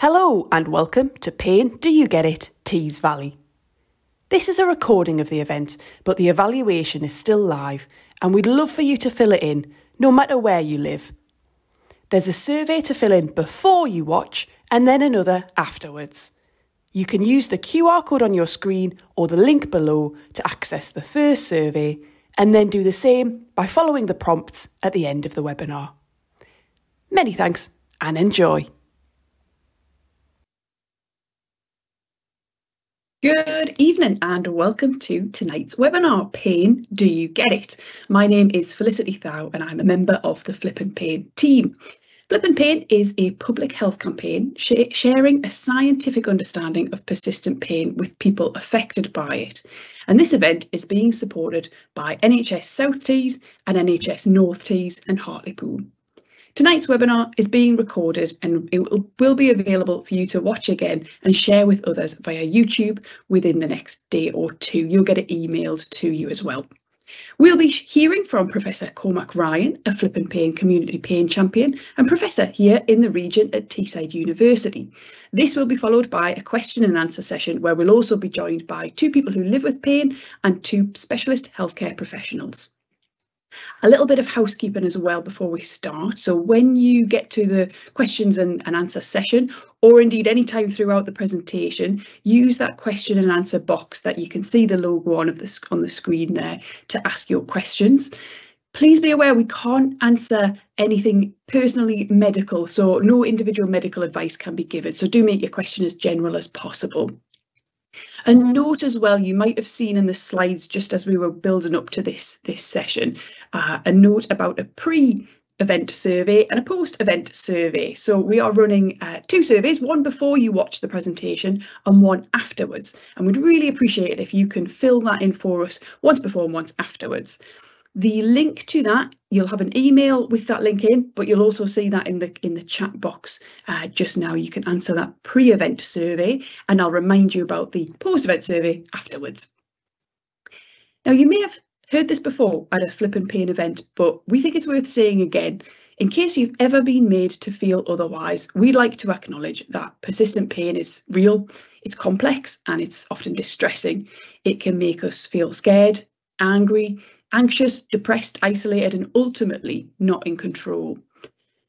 Hello and welcome to Pain, Do You Get It? Tees Valley. This is a recording of the event, but the evaluation is still live and we'd love for you to fill it in, no matter where you live. There's a survey to fill in before you watch and then another afterwards. You can use the QR code on your screen or the link below to access the first survey and then do the same by following the prompts at the end of the webinar. Many thanks and enjoy. Good evening and welcome to tonight's webinar, Pain, Do You Get It? My name is Felicity Thou and I'm a member of the Flippin' Pain team. Flippin' Pain is a public health campaign sharing a scientific understanding of persistent pain with people affected by it. And this event is being supported by NHS South Tees and NHS North Tees and Hartlepool. Tonight's webinar is being recorded and it will be available for you to watch again and share with others via YouTube within the next day or two. You'll get it emailed to you as well. We'll be hearing from Professor Cormac Ryan, a Flippin' Pain community pain champion and professor here in the region at Teesside University. This will be followed by a question and answer session where we'll also be joined by two people who live with pain and two specialist healthcare professionals. A little bit of housekeeping as well before we start. So when you get to the questions and answer session, or indeed any time throughout the presentation, use that question and answer box that you can see the logo on the screen there to ask your questions. Please be aware we can't answer anything personally medical, so no individual medical advice can be given. So do make your question as general as possible. A note as well, you might have seen in the slides just as we were building up to this session, a note about a pre-event survey and a post-event survey. So we are running two surveys, one before you watch the presentation and one afterwards. And we'd really appreciate it if you can fill that in for us once before and once afterwards. The link to that, you'll have an email with that link in, but you'll also see that in the chat box just now. You can answer that pre-event survey and I'll remind you about the post-event survey afterwards. Now, you may have heard this before at a Flippin' Pain event, but we think it's worth saying again. In case you've ever been made to feel otherwise, we'd like to acknowledge that persistent pain is real, it's complex and it's often distressing. It can make us feel scared, angry, anxious, depressed, isolated, and ultimately not in control.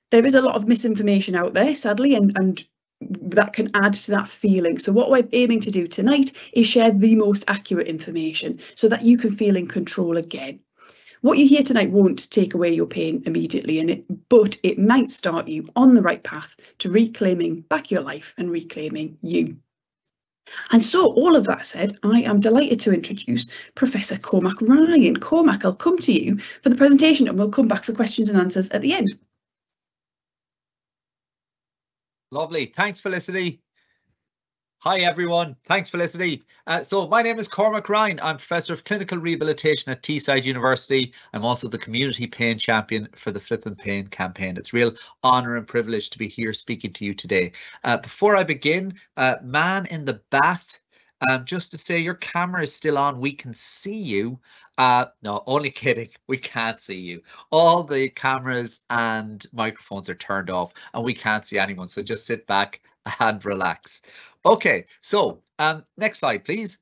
There is a lot of misinformation out there, sadly, and that can add to that feeling. So what we're aiming to do tonight is share the most accurate information so that you can feel in control again. What you hear tonight won't take away your pain immediately, but it might start you on the right path to reclaiming back your life and reclaiming you. And so, all of that said, I am delighted to introduce Professor Cormac Ryan. Cormac, I'll come to you for the presentation and we'll come back for questions and answers at the end. Lovely. Thanks, Felicity. Hi, everyone. Thanks, Felicity. So my name is Cormac Ryan. I'm Professor of Clinical Rehabilitation at Teesside University. I'm also the Community Pain Champion for the Flippin' Pain campaign. It's a real honour and privilege to be here speaking to you today. Before I begin, man in the bath, just to say your camera is still on. We can see you. No, only kidding. We can't see you. All the cameras and microphones are turned off and we can't see anyone. So just sit back and relax. Okay, so next slide, please.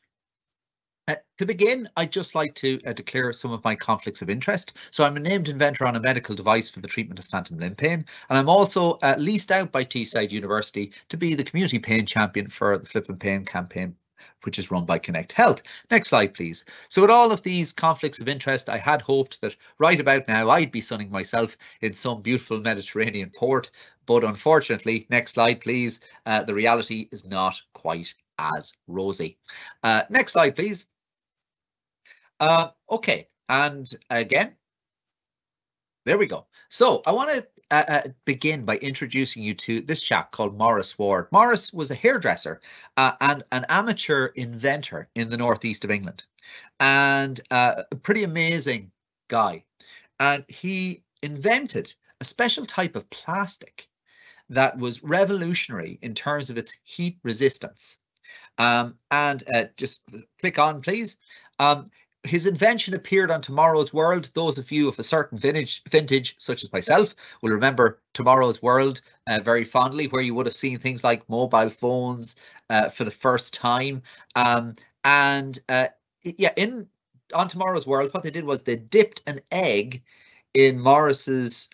To begin, I'd just like to declare some of my conflicts of interest. So I'm a named inventor on a medical device for the treatment of phantom limb pain, and I'm also leased out by Teesside University to be the community pain champion for the Flippin' Pain campaign, which is run by Connect Health. Next slide, please. So with all of these conflicts of interest, I had hoped that right about now I'd be sunning myself in some beautiful Mediterranean port, but unfortunately, next slide, please, the reality is not quite as rosy. Next slide, please. Okay, and again, there we go. So I want to begin by introducing you to this chap called Maurice Ward. Maurice was a hairdresser and an amateur inventor in the northeast of England, and a pretty amazing guy. And he invented a special type of plastic that was revolutionary in terms of its heat resistance. Just click on, please. His invention appeared on Tomorrow's World. Those of you of a certain vintage, such as myself, will remember Tomorrow's World very fondly, where you would have seen things like mobile phones for the first time. Yeah, on Tomorrow's World, what they did was they dipped an egg in Morris's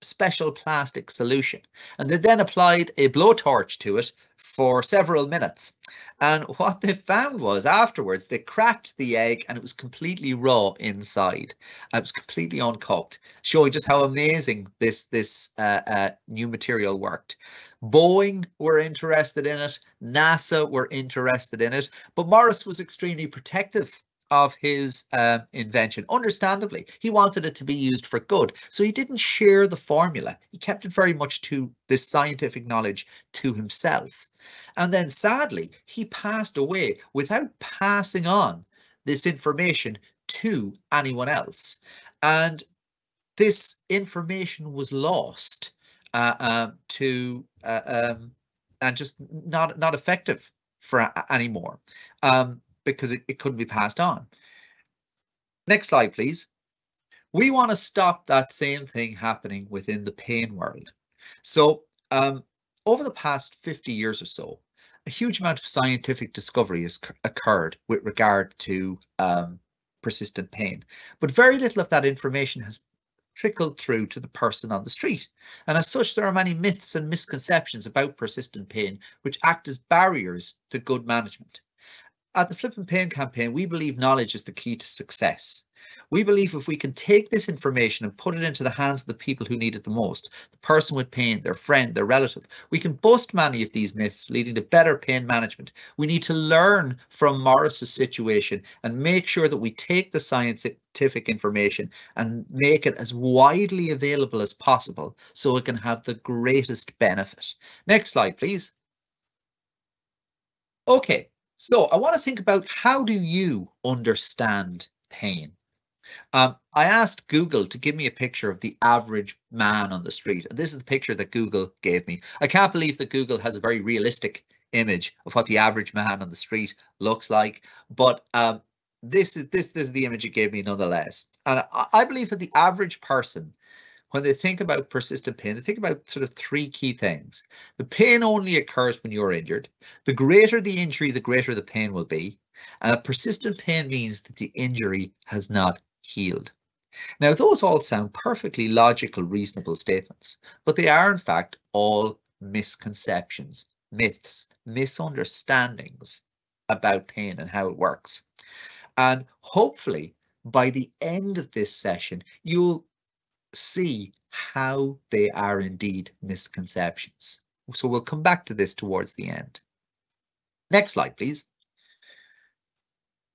special plastic solution, and they then applied a blowtorch to it for several minutes. And what they found was afterwards they cracked the egg and it was completely raw inside. It was completely uncooked, showing just how amazing this new material worked. Boeing were interested in it, NASA were interested in it, but Morris was extremely protective of his invention. Understandably, he wanted it to be used for good, so he didn't share the formula. He kept it very much to this scientific knowledge to himself. And then sadly, he passed away without passing on this information to anyone else. And this information was lost and just not effective for anymore. Because it couldn't be passed on. Next slide, please. We want to stop that same thing happening within the pain world. So over the past 50 years or so, a huge amount of scientific discovery has occurred with regard to persistent pain, but very little of that information has trickled through to the person on the street. And as such, there are many myths and misconceptions about persistent pain, which act as barriers to good management. At the Flippin' Pain campaign, we believe knowledge is the key to success. We believe if we can take this information and put it into the hands of the people who need it the most, the person with pain, their friend, their relative, we can bust many of these myths, leading to better pain management. We need to learn from Morris's situation and make sure that we take the scientific information and make it as widely available as possible so it can have the greatest benefit. Next slide, please. Okay. So I want to think about, how do you understand pain? I asked Google to give me a picture of the average man on the street. And this is the picture that Google gave me. I can't believe that Google has a very realistic image of what the average man on the street looks like. But this is the image it gave me nonetheless. And I believe that the average person, when they think about persistent pain, they think about sort of three key things. The pain only occurs when you're injured. The greater the injury, the greater the pain will be. And persistent pain means that the injury has not healed. Now, those all sound perfectly logical, reasonable statements, but they are in fact all misconceptions, myths, misunderstandings about pain and how it works. And hopefully by the end of this session, you'll see how they are indeed misconceptions. So we'll come back to this towards the end. Next slide, please.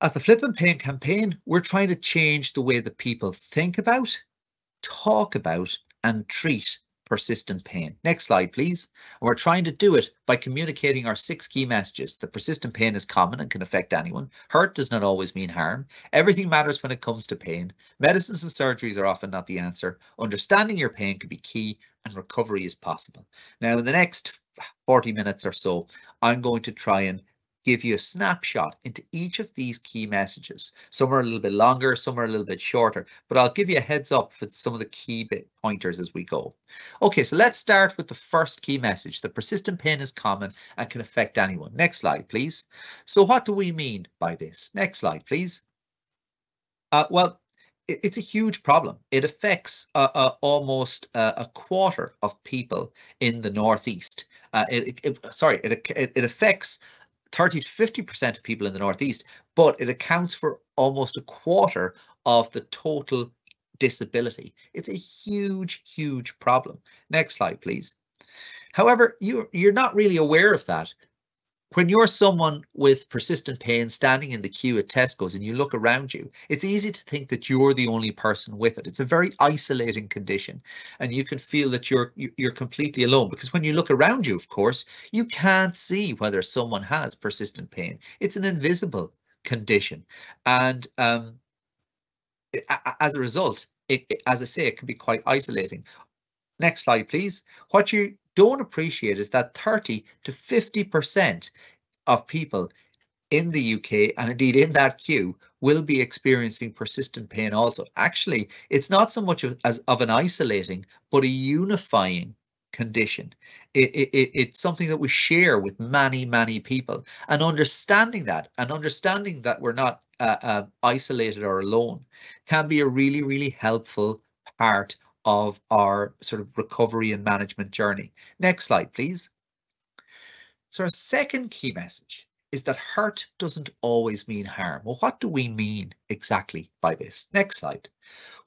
At the Flippin' Pain campaign, we're trying to change the way that people think about, talk about, and treat persistent pain. Next slide, please. And we're trying to do it by communicating our 6 key messages. That persistent pain is common and can affect anyone. Hurt does not always mean harm. Everything matters when it comes to pain. Medicines and surgeries are often not the answer. Understanding your pain can be key, and recovery is possible. Now, in the next 40 minutes or so, I'm going to try and give you a snapshot into each of these key messages. Some are a little bit longer, some are a little bit shorter, but I'll give you a heads up for some of the key pointers as we go. Okay, so let's start with the first key message, that persistent pain is common and can affect anyone. Next slide, please. So what do we mean by this? Next slide, please. Well, it's a huge problem. It affects almost a quarter of people in the Northeast. It affects 30 to 50% of people in the Northeast, but it accounts for almost a quarter of the total disability. It's a huge, huge problem. Next slide, please. However, you're not really aware of that. When you're someone with persistent pain standing in the queue at Tesco's and you look around you, it's easy to think that you're the only person with it. It's a very isolating condition, and you can feel that you're completely alone, because when you look around you, of course, you can't see whether someone has persistent pain. It's an invisible condition, and as a result, as I say, it can be quite isolating. Next slide, please. What you don't appreciate is that 30 to 50% of people in the UK, and indeed in that queue, will be experiencing persistent pain also. Actually, it's not so much of an isolating, but a unifying condition. It's something that we share with many, many people, and understanding that we're not isolated or alone can be a really, really helpful part of our sort of recovery and management journey. Next slide, please. So our second key message is that hurt doesn't always mean harm. Well, what do we mean exactly by this? Next slide.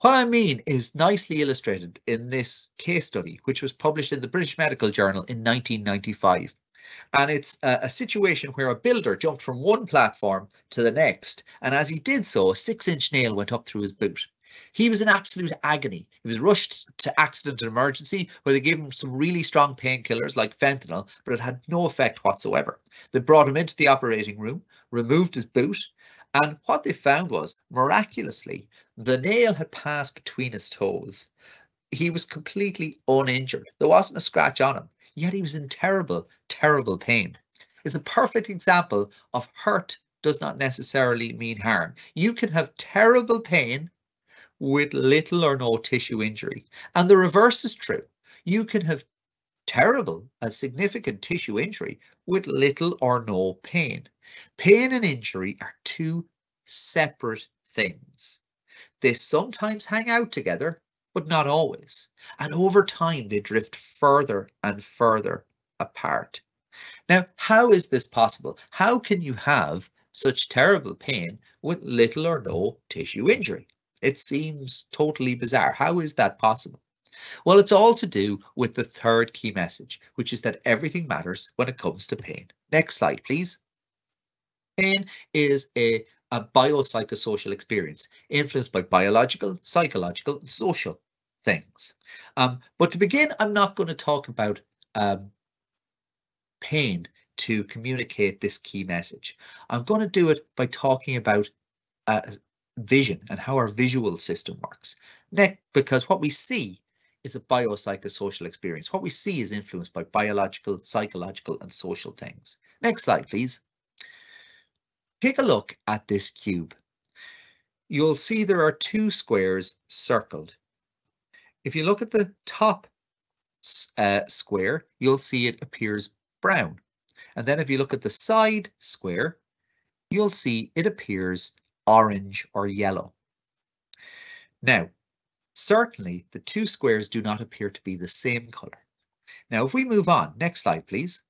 What I mean is nicely illustrated in this case study, which was published in the British Medical Journal in 1995. And it's a situation where a builder jumped from one platform to the next. And as he did so, a 6-inch nail went up through his boot. He was in absolute agony. He was rushed to accident and emergency, where they gave him some really strong painkillers like fentanyl, but it had no effect whatsoever. They brought him into the operating room, removed his boot, and what they found was, miraculously, the nail had passed between his toes. He was completely uninjured. There wasn't a scratch on him, yet he was in terrible, terrible pain. It's a perfect example of hurt does not necessarily mean harm. You can have terrible pain with little or no tissue injury. And the reverse is true. You can have terrible, a significant tissue injury with little or no pain. Pain and injury are two separate things. They sometimes hang out together, but not always. And over time, they drift further and further apart. Now, how is this possible? How can you have such terrible pain with little or no tissue injury? It seems totally bizarre. How is that possible? Well, it's all to do with the third key message, which is that everything matters when it comes to pain. Next slide, please. Pain is a biopsychosocial experience influenced by biological, psychological, and social things. But to begin, I'm not going to talk about pain to communicate this key message. I'm going to do it by talking about vision and how our visual system works. Next, because what we see is a biopsychosocial experience. What we see is influenced by biological, psychological, and social things. Next slide, please. Take a look at this cube. You'll see there are two squares circled. If you look at the top square, you'll see it appears brown. And then if you look at the side square, you'll see it appears orange or yellow. Now, certainly the two squares do not appear to be the same color. Now, if we move on, next slide, please.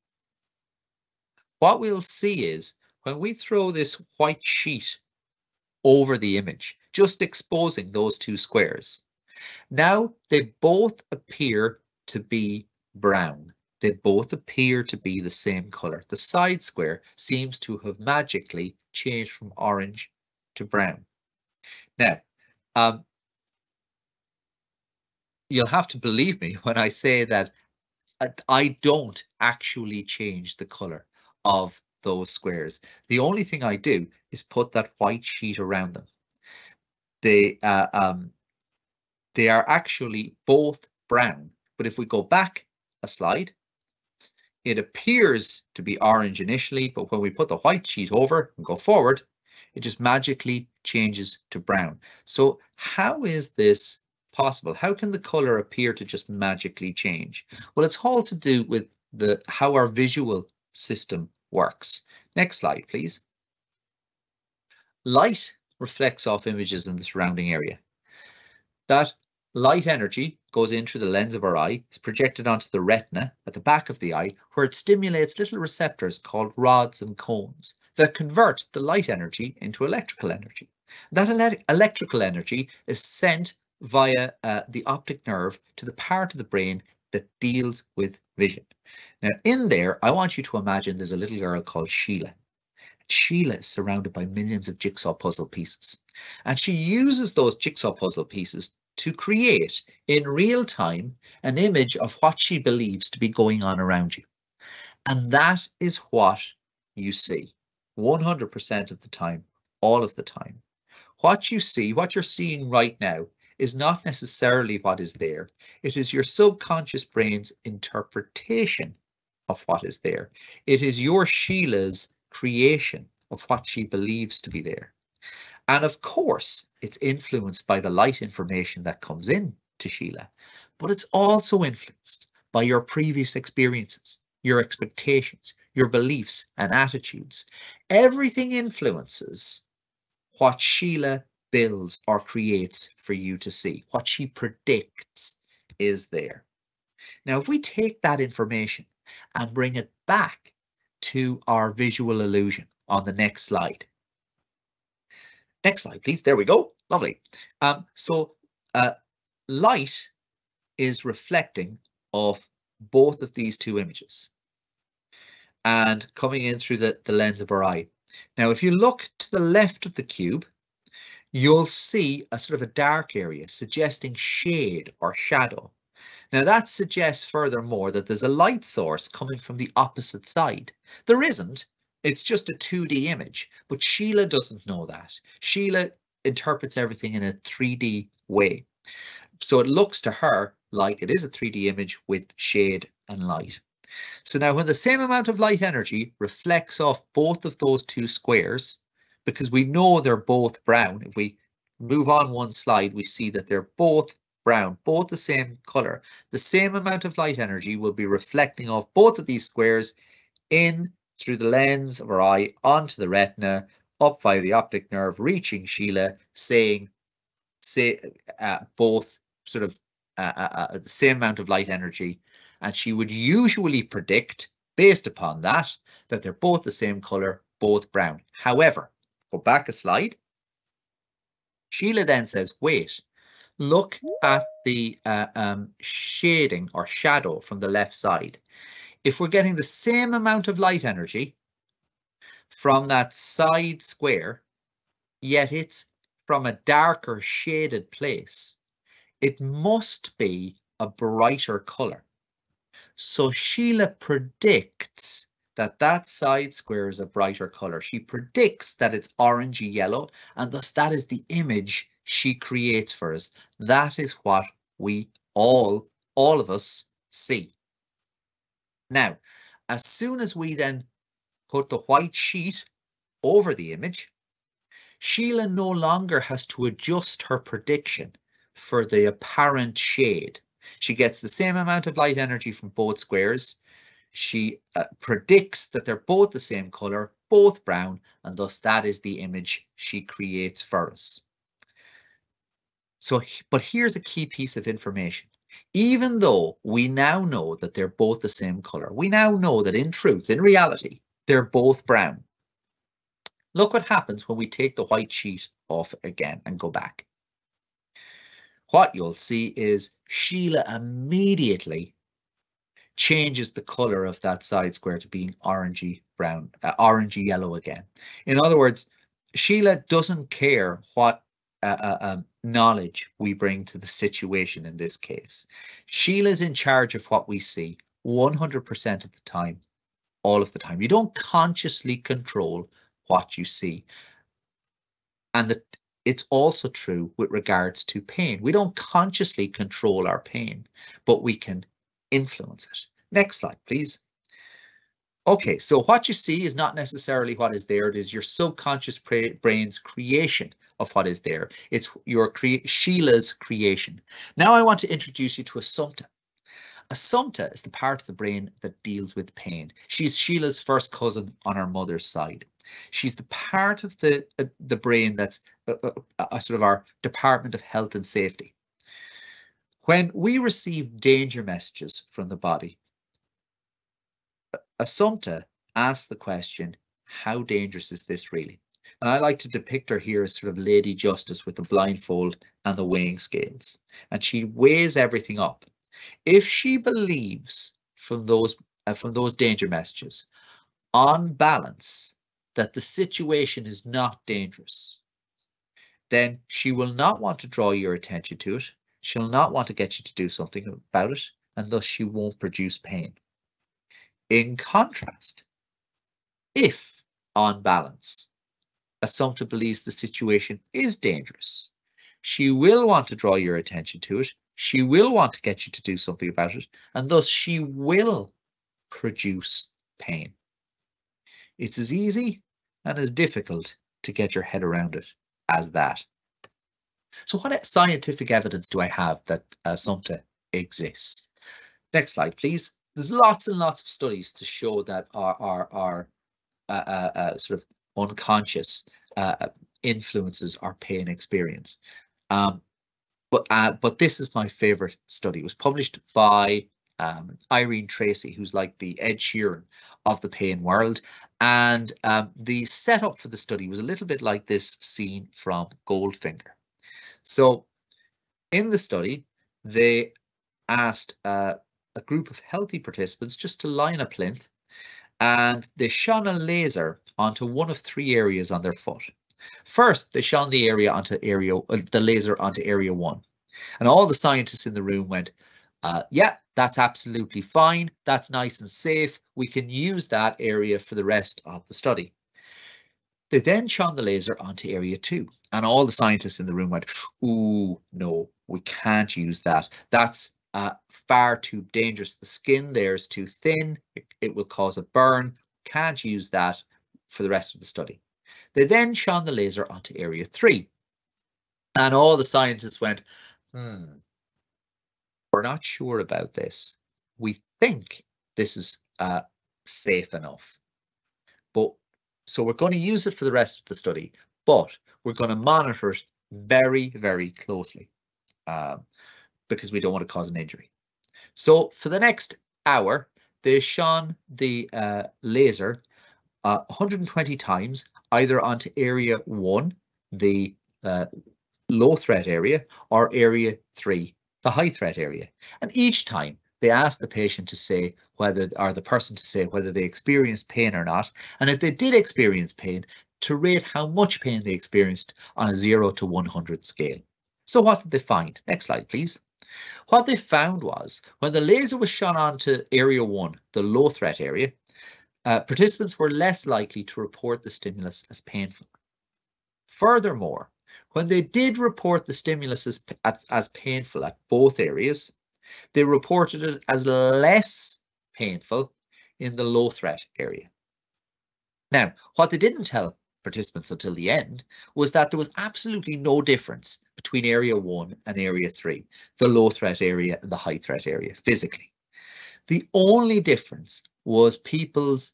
What we'll see is when we throw this white sheet over the image, just exposing those two squares, now they both appear to be brown. They both appear to be the same color. The side square seems to have magically changed from orange to brown. Now, you'll have to believe me when I say that I don't actually change the color of those squares. The only thing I do is put that white sheet around them. They are actually both brown, but if we go back a slide, it appears to be orange initially, but when we put the white sheet over and go forward, it just magically changes to brown. So how is this possible? How can the color appear to just magically change? Well, it's all to do with how our visual system works. Next slide, please. Light reflects off images in the surrounding area. That light energy goes in through the lens of our eye, is projected onto the retina at the back of the eye, where it stimulates little receptors called rods and cones that convert the light energy into electrical energy. That electrical energy is sent via the optic nerve to the part of the brain that deals with vision. Now, in there, I want you to imagine there's a little girl called Sheila. Sheila is surrounded by millions of jigsaw puzzle pieces, and she uses those jigsaw puzzle pieces to create in real time an image of what she believes to be going on around you. And that is what you see 100% of the time, all of the time. What you see, what you're seeing right now, is not necessarily what is there. It is your subconscious brain's interpretation of what is there. It is your Sheila's creation of what she believes to be there. And of course, it's influenced by the light information that comes in to Sheila, but it's also influenced by your previous experiences, your expectations, your beliefs and attitudes. Everything influences what Sheila builds or creates for you to see. What she predicts is there. Now, if we take that information and bring it back to our visual illusion on the next slide. Next slide, please. There we go. Lovely. Light is reflecting off both of these two images and coming in through the lens of our eye. Now, if you look to the left of the cube, you'll see a sort of a dark area suggesting shade or shadow. Now, that suggests furthermore that there's a light source coming from the opposite side. There isn't. It's just a 2D image, but Sheila doesn't know that. Sheila interprets everything in a 3D way. So it looks to her like it is a 3D image with shade and light. So now when the same amount of light energy reflects off both of those two squares, because we know they're both brown, if we move on one slide, we see that they're both brown, both the same color. The same amount of light energy will be reflecting off both of these squares in through the lens of our eye onto the retina, up via the optic nerve, reaching Sheila, saying both sort of the same amount of light energy. And she would usually predict, based upon that, that they're both the same color, both brown. However, go back a slide. Sheila then says, wait, look at the shading or shadow from the left side. If we're getting the same amount of light energy from that side square, yet it's from a darker shaded place, it must be a brighter color. So Sheila predicts that that side square is a brighter color. She predicts that it's orangey yellow, and thus that is the image she creates for us. That is what we all of us see. Now, as soon as we then put the white sheet over the image, Sheila no longer has to adjust her prediction for the apparent shade. She gets the same amount of light energy from both squares. She predicts that they're both the same color, both brown, and thus that is the image she creates for us. So, but here's a key piece of information. Even though we now know that they're both the same color, we now know that in truth, in reality, they're both brown. Look what happens when we take the white sheet off again and go back. What you'll see is Sheila immediately changes the color of that side square to being orangey brown, orangey yellow again. In other words, Sheila doesn't care what knowledge we bring to the situation in this case. Sheila's in charge of what we see 100% of the time, all of the time. You don't consciously control what you see. And it's also true with regards to pain. We don't consciously control our pain, but we can influence it. Next slide, please. Okay, so what you see is not necessarily what is there. It is your subconscious brain's creation of what is there. It's your Sheila's creation. Now I want to introduce you to a sultan. A sultan is the part of the brain that deals with pain. She's Sheila's first cousin on her mother's side. She's the part of the brain that's sort of our Department of Health and Safety. When we receive danger messages from the body, a sultan asks the question, how dangerous is this really? And I like to depict her here as sort of Lady Justice with the blindfold and the weighing scales. And she weighs everything up. If she believes from those danger messages, on balance, that the situation is not dangerous, then she will not want to draw your attention to it. She'll not want to get you to do something about it, and thus she won't produce pain. In contrast, if, on balance, a sultan believes the situation is dangerous, she will want to draw your attention to it. She will want to get you to do something about it, and thus she will produce pain. It's as easy and as difficult to get your head around it as that. So what scientific evidence do I have that sultan exists? Next slide, please. There's lots and lots of studies to show that our sort of unconscious influences our pain experience. But this is my favorite study. It was published by Irene Tracy, who's like the Ed Sheeran of the pain world. And the setup for the study was a little bit like this scene from Goldfinger. So in the study, they asked a group of healthy participants just to lie in a plinth, and they shone a laser onto one of three areas on their foot. First, they shone the laser onto area 1, and all the scientists in the room went, yeah, that's absolutely fine. That's nice and safe. We can use that area for the rest of the study. They then shone the laser onto area 2, and all the scientists in the room went, ooh, no, we can't use that. That's far too dangerous. The skin there is too thin. It will cause a burn. Can't use that for the rest of the study. They then shone the laser onto area 3, and all the scientists went, we're not sure about this. We think this is safe enough, so we're going to use it for the rest of the study, but we're going to monitor it very, very closely because we don't want to cause an injury. So for the next hour, they shone the laser 120 times, either onto area 1, the low threat area, or area 3, the high threat area. And each time they asked the patient to say the person to say whether they experienced pain or not. And if they did experience pain, to rate how much pain they experienced on a 0 to 100 scale. So what did they find? Next slide, please. What they found was when the laser was shone onto area 1, the low threat area, participants were less likely to report the stimulus as painful. Furthermore, when they did report the stimulus as painful at both areas, they reported it as less painful in the low threat area. Now, what they didn't tell participants until the end was that there was absolutely no difference between area 1 and area 3, the low threat area and the high threat area physically. The only difference was people's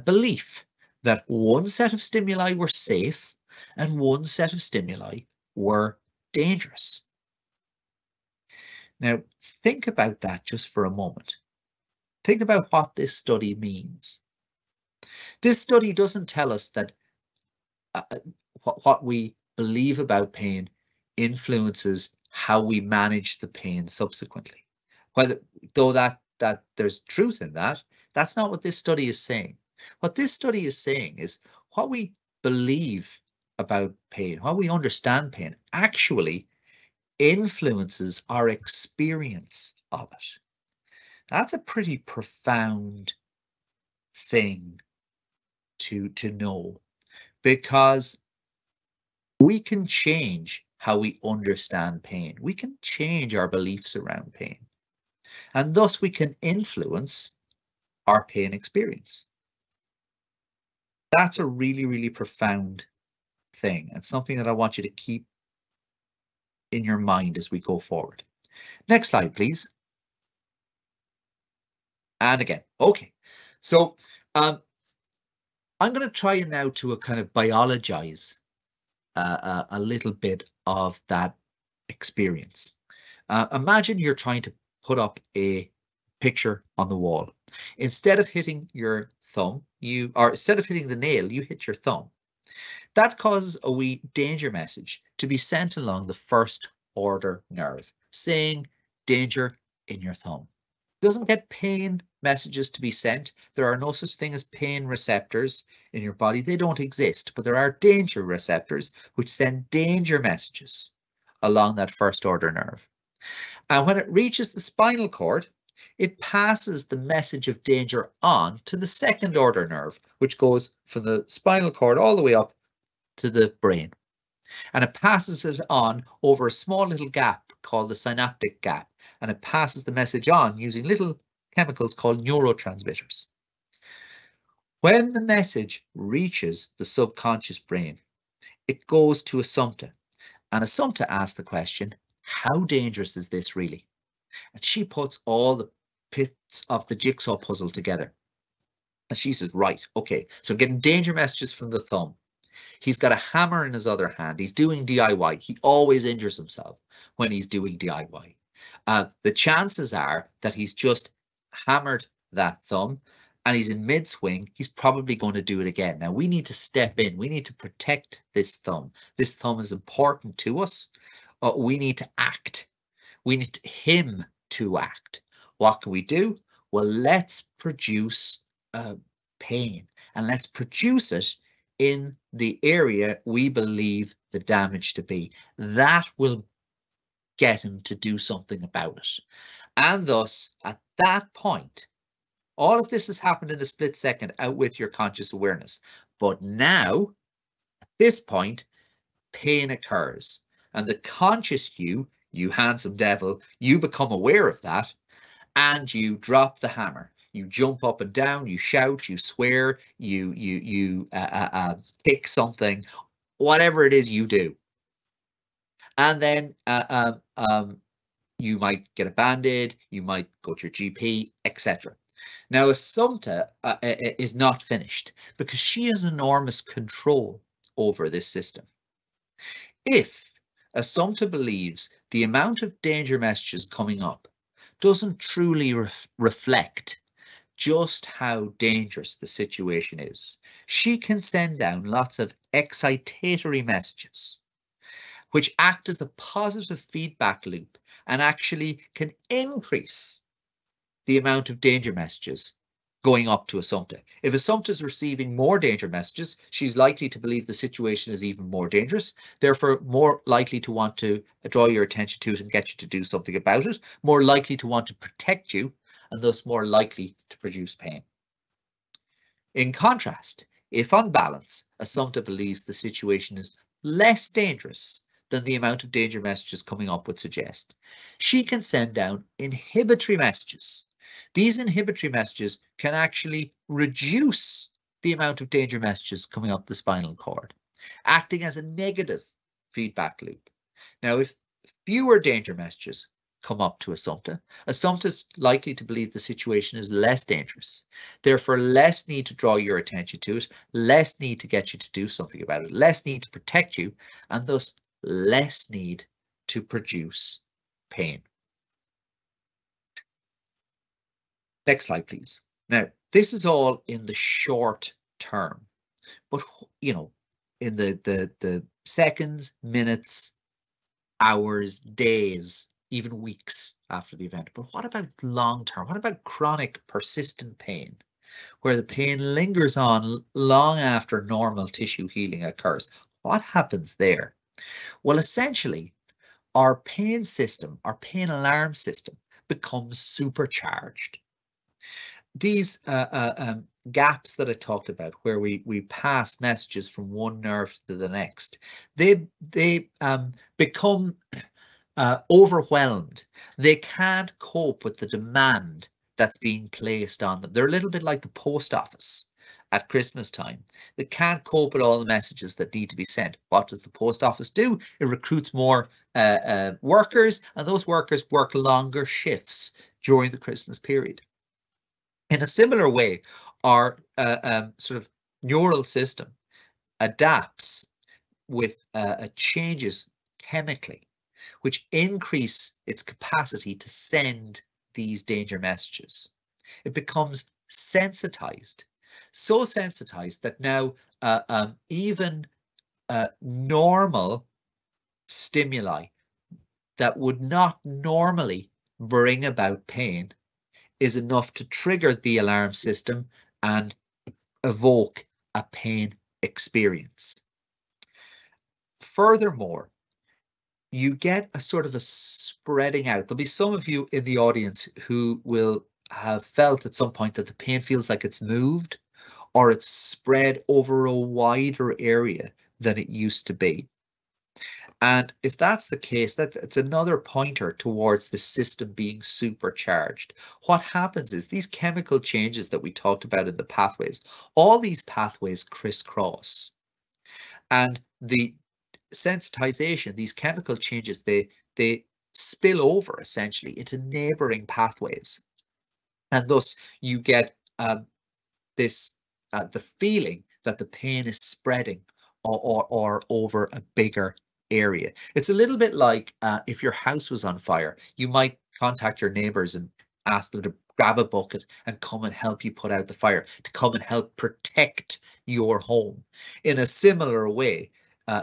belief that one set of stimuli were safe and one set of stimuli were dangerous. Now, think about that just for a moment. Think about what this study means. This study doesn't tell us that what we believe about pain influences how we manage the pain subsequently. Though that there's truth in that, that's not what this study is saying. What this study is saying is what we believe about pain, how we understand pain, actually influences our experience of it. That's a pretty profound thing to know, because we can change how we understand pain. We can change our beliefs around pain, and thus we can influence our pain experience. That's a really, really profound thing, and something that I want you to keep in your mind as we go forward. Next slide, please. And again, okay. So I'm going to try now to kind of biologize a little bit of that experience. Imagine you're trying to put up a picture on the wall. Instead of hitting your thumb, instead of hitting the nail, you hit your thumb. That causes a wee danger message to be sent along the first order nerve, saying danger in your thumb. It doesn't get pain messages to be sent. There are no such thing as pain receptors in your body. They don't exist, but there are danger receptors which send danger messages along that first order nerve. And when it reaches the spinal cord, it passes the message of danger on to the second order nerve, which goes from the spinal cord all the way up to the brain. And it passes it on over a small little gap called the synaptic gap. And it passes the message on using little chemicals called neurotransmitters. When the message reaches the subconscious brain, it goes to Assumpta. And Assumpta asks the question, how dangerous is this really? And she puts all the bits of the jigsaw puzzle together. And she says, right, okay, so getting danger messages from the thumb. He's got a hammer in his other hand. He's doing DIY. He always injures himself when he's doing DIY. The chances are that he's just hammered that thumb and he's in mid-swing. He's probably going to do it again. Now, we need to step in. We need to protect this thumb. This thumb is important to us. We need to act. We need him to act. What can we do? Well, let's produce pain, and let's produce it in the area we believe the damage to be. That will get him to do something about it. And thus, at that point, all of this has happened in a split second out with your conscious awareness. But now, at this point, pain occurs. And the conscious you handsome devil, you become aware of that and you drop the hammer. You jump up and down, you shout, you swear, you kick something, whatever it is you do. And then you might get a Band-Aid, you might go to your GP, etc. Now, Assumpta is not finished because she has enormous control over this system. If Assumpta believes the amount of danger messages coming up doesn't truly reflect just how dangerous the situation is, she can send down lots of excitatory messages, which act as a positive feedback loop and actually can increase the amount of danger messages going up to Assumpta. If Assumpta is receiving more danger messages, she's likely to believe the situation is even more dangerous, therefore more likely to want to draw your attention to it and get you to do something about it, more likely to want to protect you, and thus more likely to produce pain. In contrast, if on balance, Assumpta believes the situation is less dangerous than the amount of danger messages coming up would suggest, she can send down inhibitory messages. These inhibitory messages can actually reduce the amount of danger messages coming up the spinal cord, acting as a negative feedback loop. Now, if fewer danger messages come up to Assumpta, Assumpta is likely to believe the situation is less dangerous. Therefore, less need to draw your attention to it, less need to get you to do something about it, less need to protect you, and thus less need to produce pain. Next slide, please. Now, this is all in the short term, but in the seconds, minutes, hours, days, even weeks after the event. But what about long term? What about chronic persistent pain, where the pain lingers on long after normal tissue healing occurs? What happens there? Well, essentially, our pain system, our pain alarm system, becomes supercharged. These gaps that I talked about, where we pass messages from one nerve to the next, they become overwhelmed. They can't cope with the demand that's being placed on them. They're a little bit like the post office at Christmas time. They can't cope with all the messages that need to be sent. What does the post office do? It recruits more workers, and those workers work longer shifts during the Christmas period. In a similar way, our sort of neural system adapts with changes chemically, which increase its capacity to send these danger messages. It becomes sensitized, so sensitized that now even normal stimuli that would not normally bring about pain is enough to trigger the alarm system and evoke a pain experience. Furthermore, you get a sort of a spreading out. There'll be some of you in the audience who will have felt at some point that the pain feels like it's moved or it's spread over a wider area than it used to be. And if that's the case, that's another pointer towards the system being supercharged. What happens is these chemical changes that we talked about in the pathways, all these pathways crisscross. And the sensitization, these chemical changes, they spill over essentially into neighboring pathways. And thus you get this the feeling that the pain is spreading or over a bigger area. It's a little bit like if your house was on fire, you might contact your neighbors and ask them to grab a bucket and come and help you put out the fire, to come and help protect your home. In a similar way,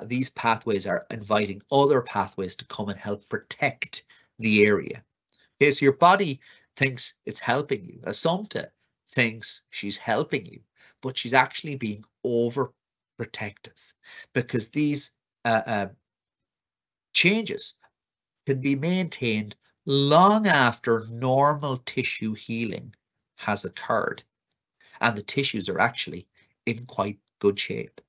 these pathways are inviting other pathways to come and help protect the area. Okay, so your body thinks it's helping you. Assumpta thinks she's helping you, but she's actually being overprotective, because these changes can be maintained long after normal tissue healing has occurred, and the tissues are actually in quite good shape.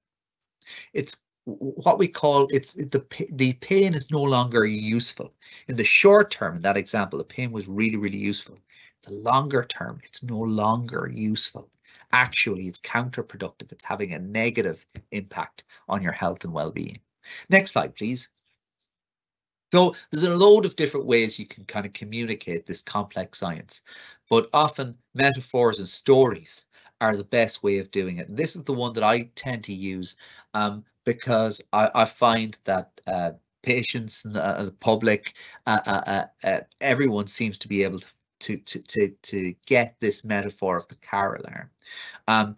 It's what we call the pain is no longer useful. In the short term, in that example, the pain was really, really useful. The longer term, it's no longer useful. Actually, it's counterproductive. It's having a negative impact on your health and well-being. Next slide, please. So there's a load of different ways you can kind of communicate this complex science, but often metaphors and stories are the best way of doing it. And this is the one that I tend to use because I find that patients and the public, everyone seems to be able to get this metaphor of the car alarm,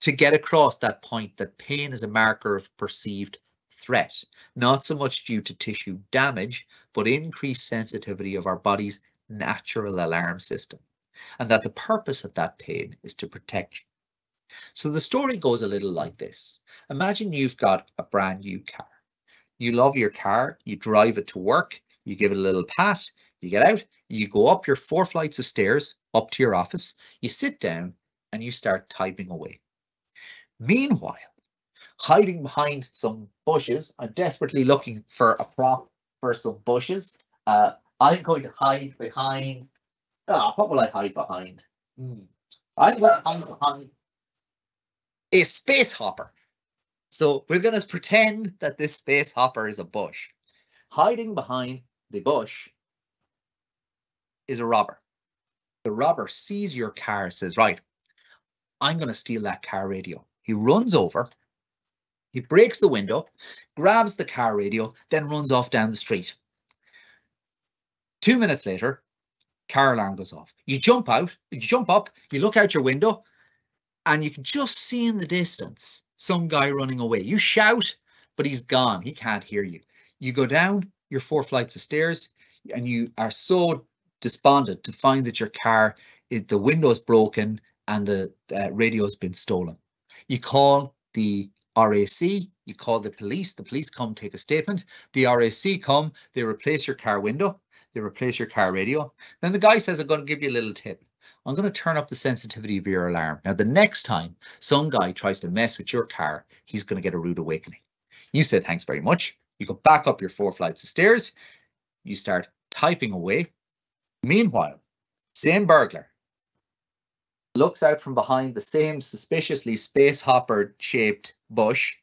to get across that point that pain is a marker of perceived threat, not so much due to tissue damage, but increased sensitivity of our body's natural alarm system, and that the purpose of that pain is to protect you. So the story goes a little like this. Imagine you've got a brand new car. You love your car, you drive it to work, you give it a little pat, you get out, you go up your 4 flights of stairs up to your office, you sit down and you start typing away. Meanwhile, hiding behind some bushes, I'm desperately looking for a prop for some bushes. I'm going to hide behind, what will I hide behind? I'm going to hide behind a space hopper. So we're going to pretend that this space hopper is a bush. Hiding behind the bush is a robber. The robber sees your car, says, right, I'm going to steal that car radio. He runs over, he breaks the window, grabs the car radio, then runs off down the street. 2 minutes later, car alarm goes off. You jump out, you jump up, you look out your window, and you can just see in the distance some guy running away. You shout, but he's gone. He can't hear you. You go down your 4 flights of stairs, and you are so despondent to find that your car, the window's broken and the radio's been stolen. You call the RAC, you call the police come take a statement. The RAC come, they replace your car window, they replace your car radio. Then the guy says, I'm going to give you a little tip. I'm going to turn up the sensitivity of your alarm. Now, the next time some guy tries to mess with your car, he's going to get a rude awakening. You say, thanks very much. You go back up your 4 flights of stairs. You start typing away. Meanwhile, same burglar looks out from behind the same suspiciously space hopper shaped bush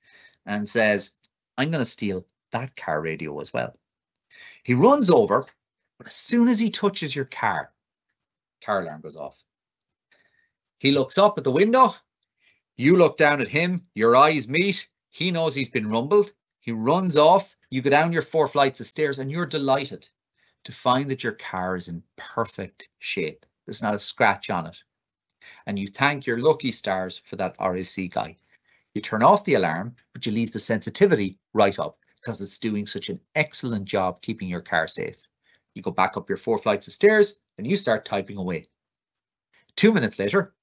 and says, I'm going to steal that car radio as well. He runs over, but as soon as he touches your car alarm goes off. He looks up at the window. You look down at him. Your eyes meet. He knows he's been rumbled. He runs off. You go down your 4 flights of stairs and you're delighted to find that your car is in perfect shape. There's not a scratch on it. And you thank your lucky stars for that RAC guy. You turn off the alarm, but you leave the sensitivity right up because it's doing such an excellent job keeping your car safe. You go back up your 4 flights of stairs and you start typing away. 2 minutes later,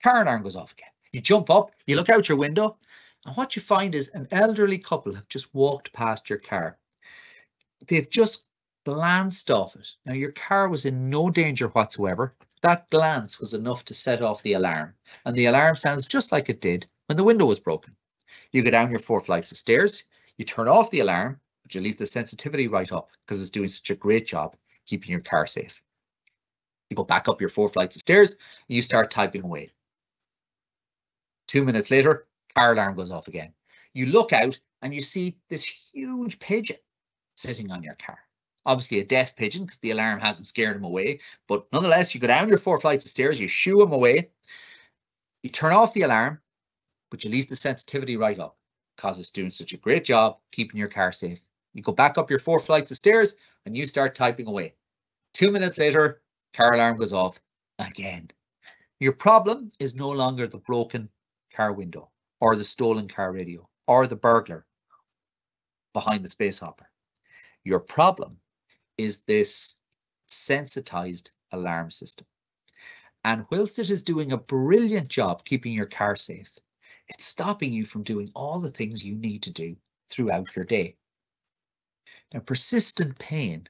car alarm goes off again. You jump up, you look out your window, and what you find is an elderly couple have just walked past your car. They've just glanced off it. Now, your car was in no danger whatsoever. That glance was enough to set off the alarm, and the alarm sounds just like it did when the window was broken. You go down your 4 flights of stairs, you turn off the alarm, but you leave the sensitivity right up because it's doing such a great job keeping your car safe. You go back up your 4 flights of stairs and you start typing away. 2 minutes later, car alarm goes off again. You look out and you see this huge pigeon sitting on your car. obviously a deaf pigeon because the alarm hasn't scared him away. But nonetheless, you go down your 4 flights of stairs, you shoo him away, you turn off the alarm, but you leave the sensitivity right up because it's doing such a great job keeping your car safe. You go back up your 4 flights of stairs and you start typing away. 2 minutes later, car alarm goes off again. Your problem is no longer the broken car window or the stolen car radio or the burglar behind the space hopper. Your problem is this sensitized alarm system. And whilst it is doing a brilliant job keeping your car safe, it's stopping you from doing all the things you need to do throughout your day. Now, persistent pain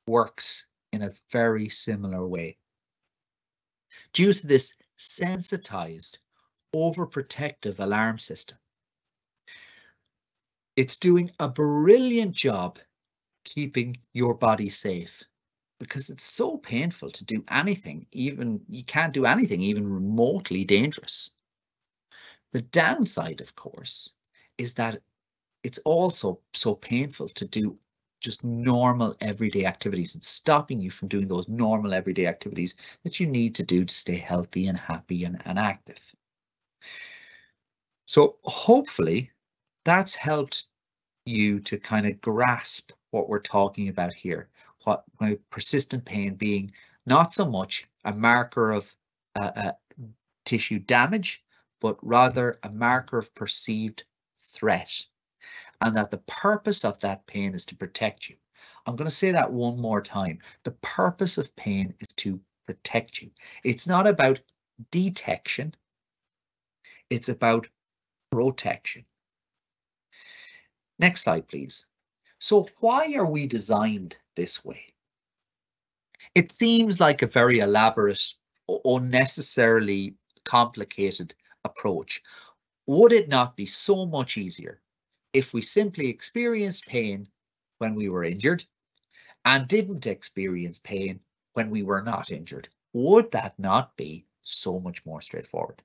works in a very similar way. Due to this sensitized, overprotective alarm system, it's doing a brilliant job keeping your body safe because it's so painful to do anything, even you can't do anything even remotely dangerous. The downside, of course, is that it's also so painful to do just normal everyday activities and stopping you from doing those normal everyday activities that you need to do to stay healthy and happy and active. So hopefully that's helped you to kind of grasp what we're talking about here. What persistent pain being not so much a marker of tissue damage, but rather a marker of perceived threat. And that the purpose of that pain is to protect you. I'm going to say that one more time. The purpose of pain is to protect you. It's not about detection. It's about protection. Next slide, please. So why are we designed this way? It seems like a very elaborate, unnecessarily complicated approach. Would it not be so much easier if we simply experienced pain when we were injured and didn't experience pain when we were not injured? Would that not be so much more straightforward?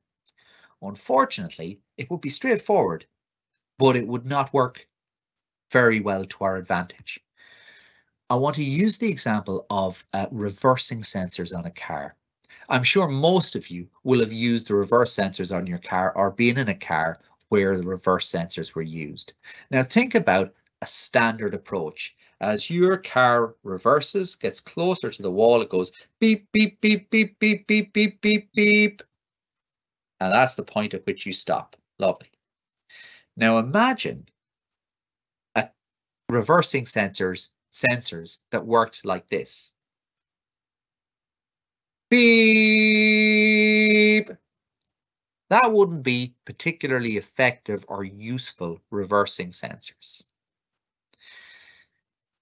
Unfortunately, it would be straightforward, but it would not work very well to our advantage. I want to use the example of reversing sensors on a car. I'm sure most of you will have used the reverse sensors on your car or been in a car where the reverse sensors were used. Now think about a standard approach. As your car reverses, gets closer to the wall, it goes beep, beep, beep, beep, beep, beep, beep, beep, beep. And that's the point at which you stop. Lovely. Now imagine reversing sensors that worked like this. Beep. That wouldn't be particularly effective or useful reversing sensors.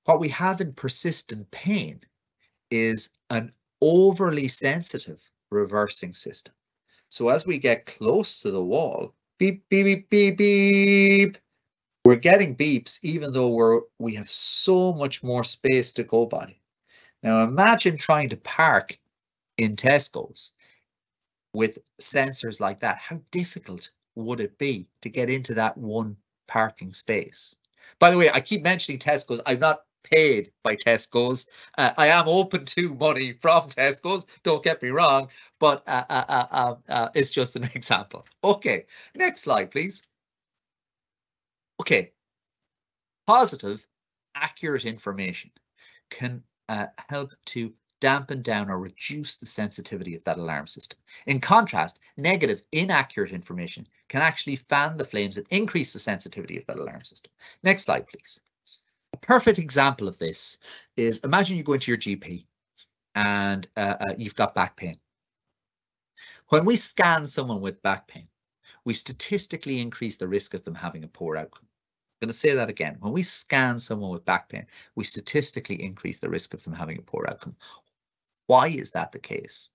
What we have in persistent pain is an overly sensitive reversing system. So as we get close to the wall, beep, beep, beep, beep, beep, we're getting beeps even though we have so much more space to go by. Now imagine trying to park in Tesco's with sensors like that. How difficult would it be to get into that one parking space? By the way, I keep mentioning Tesco's. I'm not paid by Tesco's. I am open to money from Tesco's, don't get me wrong, but it's just an example. Okay, next slide, please. Okay, positive, accurate information can help to dampen down or reduce the sensitivity of that alarm system. In contrast, negative, inaccurate information can actually fan the flames and increase the sensitivity of that alarm system. Next slide, please. A perfect example of this is, imagine you go into your GP and you've got back pain. When we scan someone with back pain, we statistically increase the risk of them having a poor outcome. I'm going to say that again. When we scan someone with back pain, we statistically increase the risk of them having a poor outcome. Why is that the case?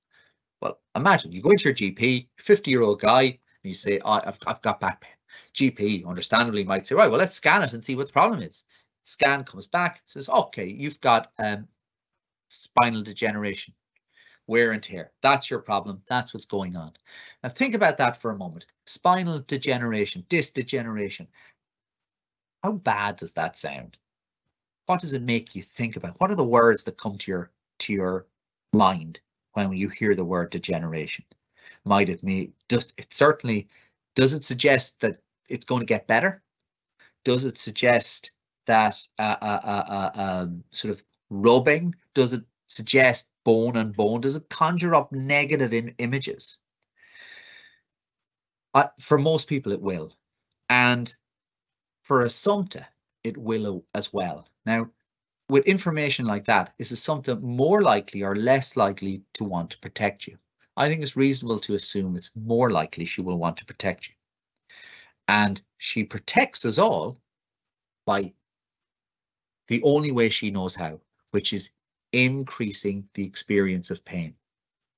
Well, imagine you go into your GP, 50-year-old guy, and you say, oh, I've got back pain. GP, understandably, might say, right, well, let's scan it and see what the problem is. Scan comes back, says, okay, you've got spinal degeneration, wear and tear. That's your problem. That's what's going on. Now, think about that for a moment. Spinal degeneration, disc degeneration. How bad does that sound? what does it make you think about? What are the words that come to your mind when you hear the word degeneration? Might it mean, does it suggest that it's going to get better? Does it suggest that sort of rubbing? Does it suggest bone on bone? Does it conjure up negative images? For most people, it will. And for Assumpta, it will as well. Now, with information like that, is Assumpta more likely or less likely to want to protect you? I think it's reasonable to assume it's more likely she will want to protect you. And she protects us all by the only way she knows how, which is increasing the experience of pain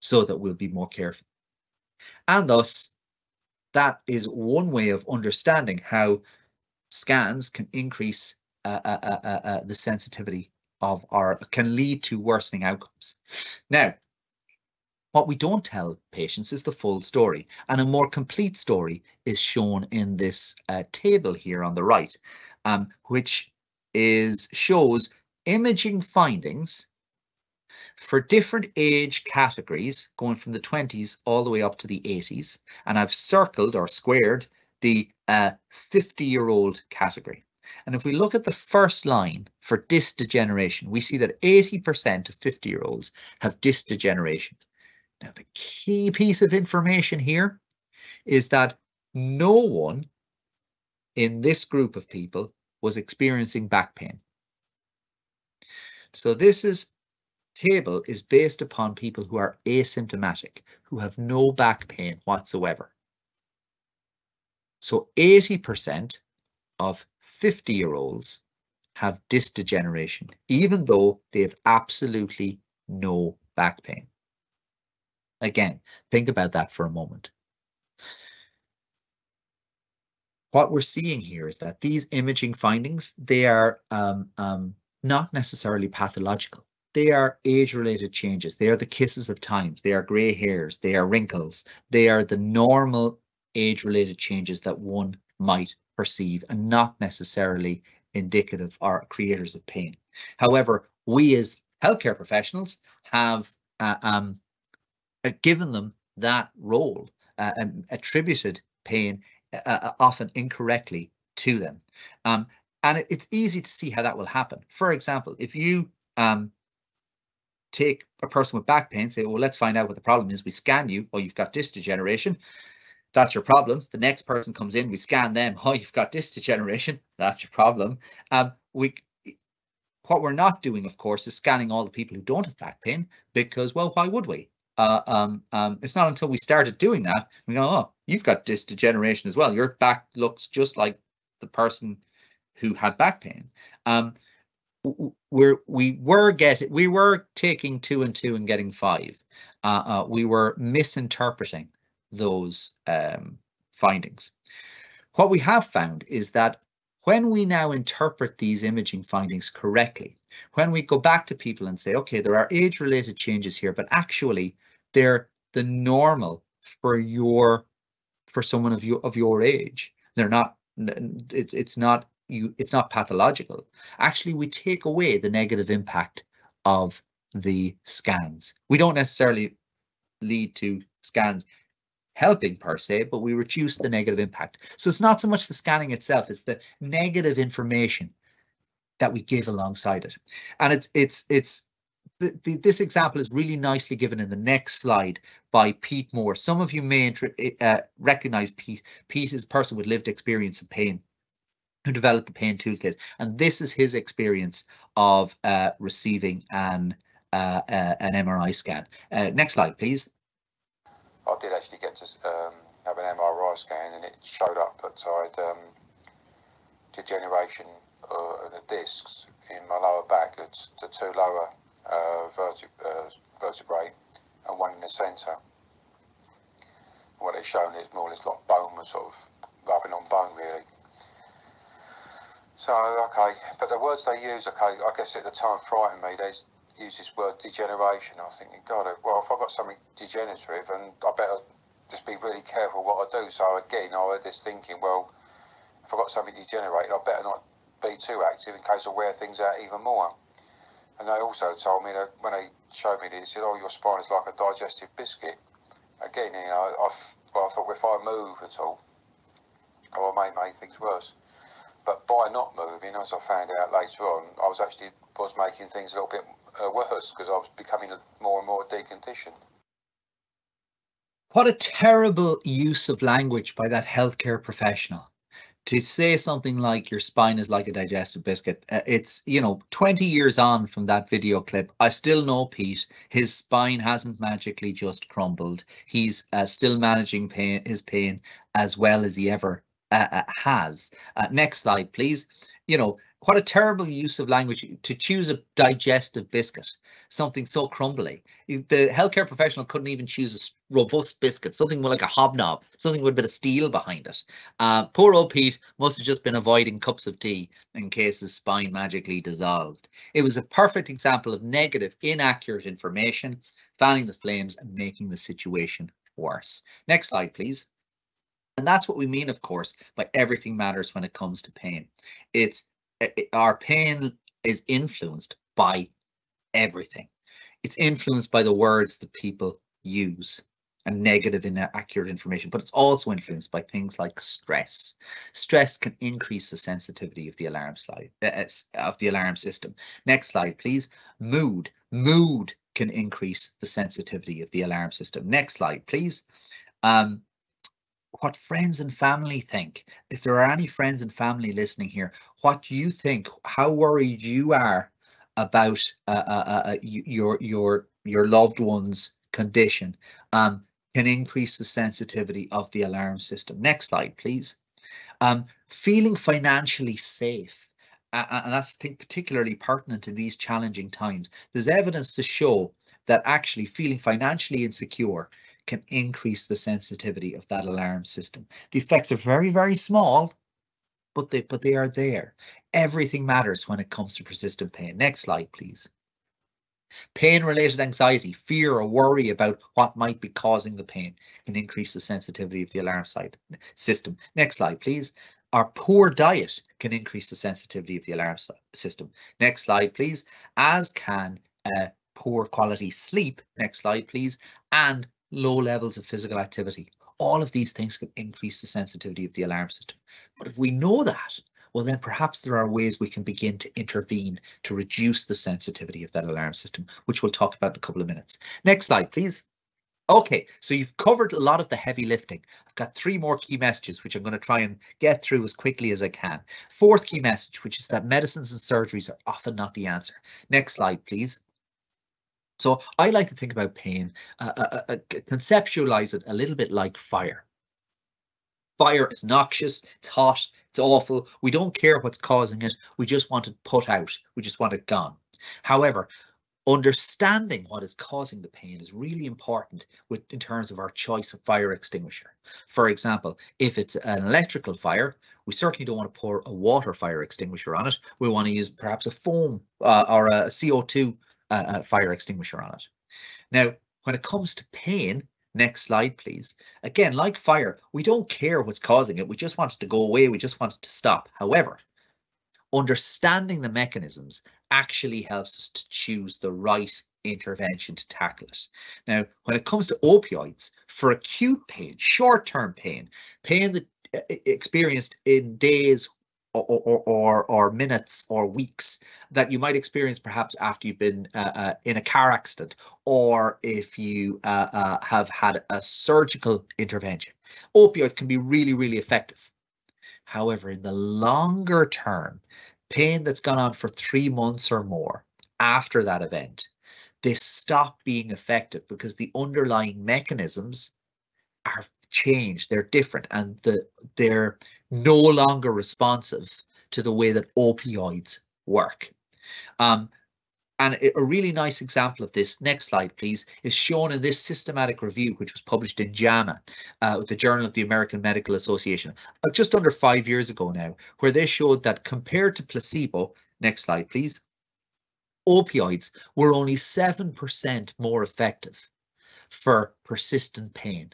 so that we'll be more careful. And thus, that is one way of understanding how scans can increase the sensitivity of can lead to worsening outcomes. Now, what we don't tell patients is the full story, and a more complete story is shown in this table here on the right, which shows imaging findings for different age categories going from the 20s all the way up to the 80s, and I've circled or squared the 50-year-old category. And if we look at the first line for disc degeneration, we see that 80% of 50-year-olds have disc degeneration. Now, the key piece of information here is that no one in this group of people was experiencing back pain. So this table is based upon people who are asymptomatic, who have no back pain whatsoever. So 80% of 50-year-olds have disc degeneration, even though they have absolutely no back pain. Again, think about that for a moment. What we're seeing here is that these imaging findings, they are not necessarily pathological. They are age-related changes. They are the kisses of time. They are grey hairs. They are wrinkles. They are the normal age-related changes that one might perceive and not necessarily indicative or creators of pain. However, we as healthcare professionals have given them that role and attributed pain often incorrectly to them. And it's easy to see how that will happen. For example, if you take a person with back pain, say, well, let's find out what the problem is. We scan you, oh, you've got disc degeneration. That's your problem. The next person comes in, we scan them, oh, you've got disc degeneration. That's your problem. What we're not doing, of course, is scanning all the people who don't have back pain because, well, why would we? It's not until we started doing that, we go, oh, you've got disc degeneration as well. Your back looks just like the person who had back pain. We were taking 2 and 2 and getting 5. We were misinterpreting those findings. What we have found is that when we now interpret these imaging findings correctly, when we go back to people and say, okay, there are age-related changes here, but actually they're the normal for someone of your age. They're not. It's not pathological. Actually, we take away the negative impact of the scans. We don't necessarily lead to scans helping per se, but we reduce the negative impact. So it's not so much the scanning itself, it's the negative information that we give alongside it. And this example is really nicely given in the next slide by Pete Moore. Some of you may recognize Pete. Pete is a person with lived experience of pain who developed the pain toolkit, and this is his experience of receiving an MRI scan. Next slide, please. I did actually get to have an MRI scan, and it showed up that I had degeneration of the discs in my lower back. It's the 2 lower vertebrae and 1 in the centre. What they've shown is more or less like bone was sort of rubbing on bone, really. So, okay, but the words they use, okay, I guess at the time frightened me. They use this word degeneration. I was thinking, God, well, if I've got something degenerative, and I better just be really careful what I do. So again, I had this thinking, well, if I've got something degenerated, I better not be too active in case I wear things out even more. And they also told me that when they showed me this, they said, "Oh, your spine is like a digestive biscuit." Again, you know, I thought if I move at all, I may make things worse. But by not moving, as I found out later on, I was making things a little bit worse, because I was becoming more and more deconditioned. What a terrible use of language by that healthcare professional. To say something like your spine is like a digestive biscuit. It's, you know, 20 years on from that video clip, I still know Pete. His spine hasn't magically just crumbled. He's still managing his pain as well as he ever has. Next slide, please. You know, what a terrible use of language to choose a digestive biscuit, something so crumbly. The healthcare professional couldn't even choose a robust biscuit, something more like a hobnob, something with a bit of steel behind it. Poor old Pete must have just been avoiding cups of tea in case his spine magically dissolved. It was a perfect example of negative, inaccurate information, fanning the flames and making the situation worse. Next slide, please. And that's what we mean, of course, by everything matters when it comes to pain. Our pain is influenced by everything. It's influenced by the words that people use and negative, inaccurate information, but it's also influenced by things like stress. Stress can increase the sensitivity of the alarm system. Next slide, please. Mood can increase the sensitivity of the alarm system. Next slide, please. What friends and family think. If there are any friends and family listening here, what you think, how worried you are about your loved one's condition, can increase the sensitivity of the alarm system. Next slide, please. Feeling financially safe, and that's, I think, particularly pertinent in these challenging times. There's evidence to show that actually feeling financially insecure can increase the sensitivity of that alarm system. The effects are very, very small, but they are there. Everything matters when it comes to persistent pain. Next slide, please. Pain-related anxiety, fear or worry about what might be causing the pain can increase the sensitivity of the alarm system. Next slide, please. Our poor diet can increase the sensitivity of the alarm system. Next slide, please. As can poor quality sleep. Next slide, please. And low levels of physical activity. All of these things can increase the sensitivity of the alarm system. But if we know that, well, then perhaps there are ways we can begin to intervene to reduce the sensitivity of that alarm system, which we'll talk about in a couple of minutes. Next slide, please. Okay, so you've covered a lot of the heavy lifting. I've got 3 more key messages, which I'm going to try and get through as quickly as I can. 4th key message, which is that medicines and surgeries are often not the answer. Next slide, please. So I like to think about pain, conceptualize it a little bit like fire. Fire is noxious, it's hot, it's awful. We don't care what's causing it. We just want it put out. We just want it gone. However, understanding what is causing the pain is really important in terms of our choice of fire extinguisher. For example, if it's an electrical fire, we certainly don't want to pour a water fire extinguisher on it. We want to use perhaps a foam or a CO2 fire extinguisher on it. Now, when it comes to pain, next slide, please. Again, like fire, we don't care what's causing it. We just want it to go away. We just want it to stop. However, understanding the mechanisms actually helps us to choose the right intervention to tackle it. Now, when it comes to opioids, for acute pain, short-term pain that experienced in days or minutes or weeks, that you might experience perhaps after you've been in a car accident, or if you have had a surgical intervention, opioids can be really, really effective. However, in the longer term, pain that's gone on for 3 months or more after that event, they stop being effective because the underlying mechanisms are changed, they're different, and they're no longer responsive to the way that opioids work. And a really nice example of this, next slide please, is shown in this systematic review, which was published in JAMA, with the Journal of the American Medical Association, just under 5 years ago now, where they showed that compared to placebo, next slide please, opioids were only 7% more effective for persistent pain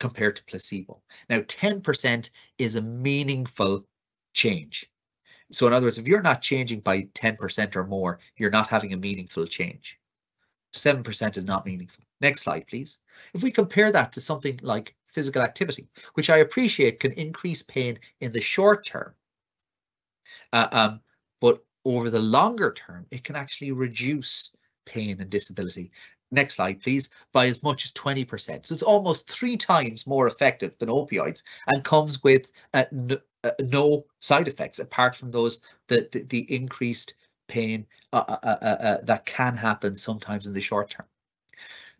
compared to placebo. Now, 10% is a meaningful change. So in other words, if you're not changing by 10% or more, you're not having a meaningful change. 7% is not meaningful. Next slide, please. If we compare that to something like physical activity, which I appreciate can increase pain in the short term, but over the longer term, it can actually reduce pain and disability. Next slide, please, by as much as 20%. So it's almost 3 times more effective than opioids and comes with no side effects apart from those the increased pain that can happen sometimes in the short term.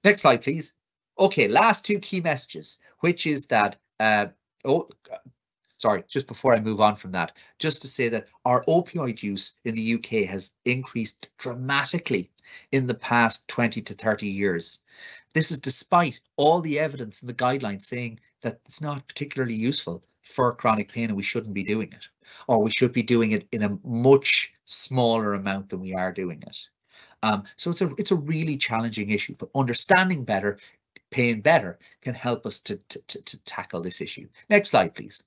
Next slide, please. Okay, last 2 key messages, which is that sorry, just before I move on from that, just to say that our opioid use in the UK has increased dramatically in the past 20 to 30 years. This is despite all the evidence and the guidelines saying that it's not particularly useful for chronic pain and we shouldn't be doing it, or we should be doing it in a much smaller amount than we are doing it. So it's a really challenging issue, but understanding better, pain better, can help us to tackle this issue. Next slide, please.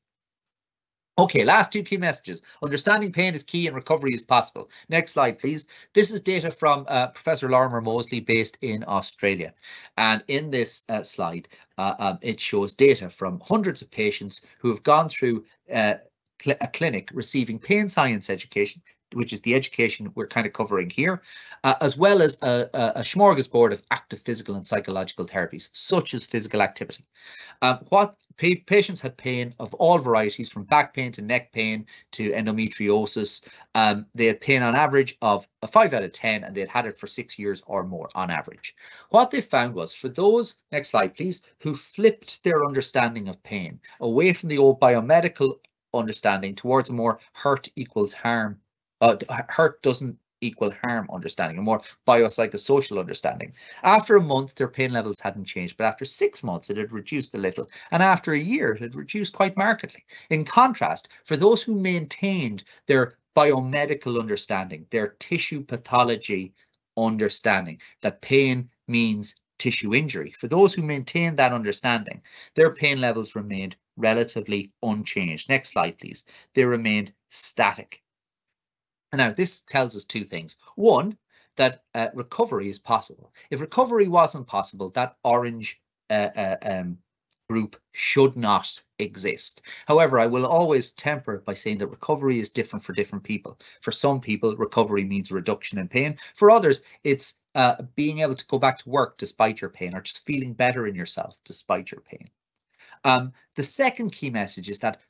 Okay, last 2 key messages. Understanding pain is key and recovery is possible. Next slide, please. This is data from Professor Lorimer Mosley based in Australia. And in this slide, it shows data from hundreds of patients who have gone through a clinic receiving pain science education, which is the education we're kind of covering here, as well as a smorgasbord of active physical and psychological therapies, such as physical activity. Patients had pain of all varieties, from back pain to neck pain to endometriosis. They had pain on average of a 5 out of 10, and they'd had it for 6 years or more on average. What they found was, for those, next slide please, who flipped their understanding of pain away from the old biomedical understanding towards a more hurt equals harm, hurt doesn't equal harm understanding, a more biopsychosocial understanding. After a month, their pain levels hadn't changed, but after 6 months, it had reduced a little, and after a year, it had reduced quite markedly. In contrast, for those who maintained their biomedical understanding, their tissue pathology understanding, that pain means tissue injury, for those who maintained that understanding, their pain levels remained relatively unchanged. Next slide, please. They remained static. Now, this tells us 2 things. One, that recovery is possible. If recovery wasn't possible, that orange group should not exist. However, I will always temper it by saying that recovery is different for different people. For some people, recovery means a reduction in pain. For others, it's being able to go back to work despite your pain, or just feeling better in yourself despite your pain. The second key message is that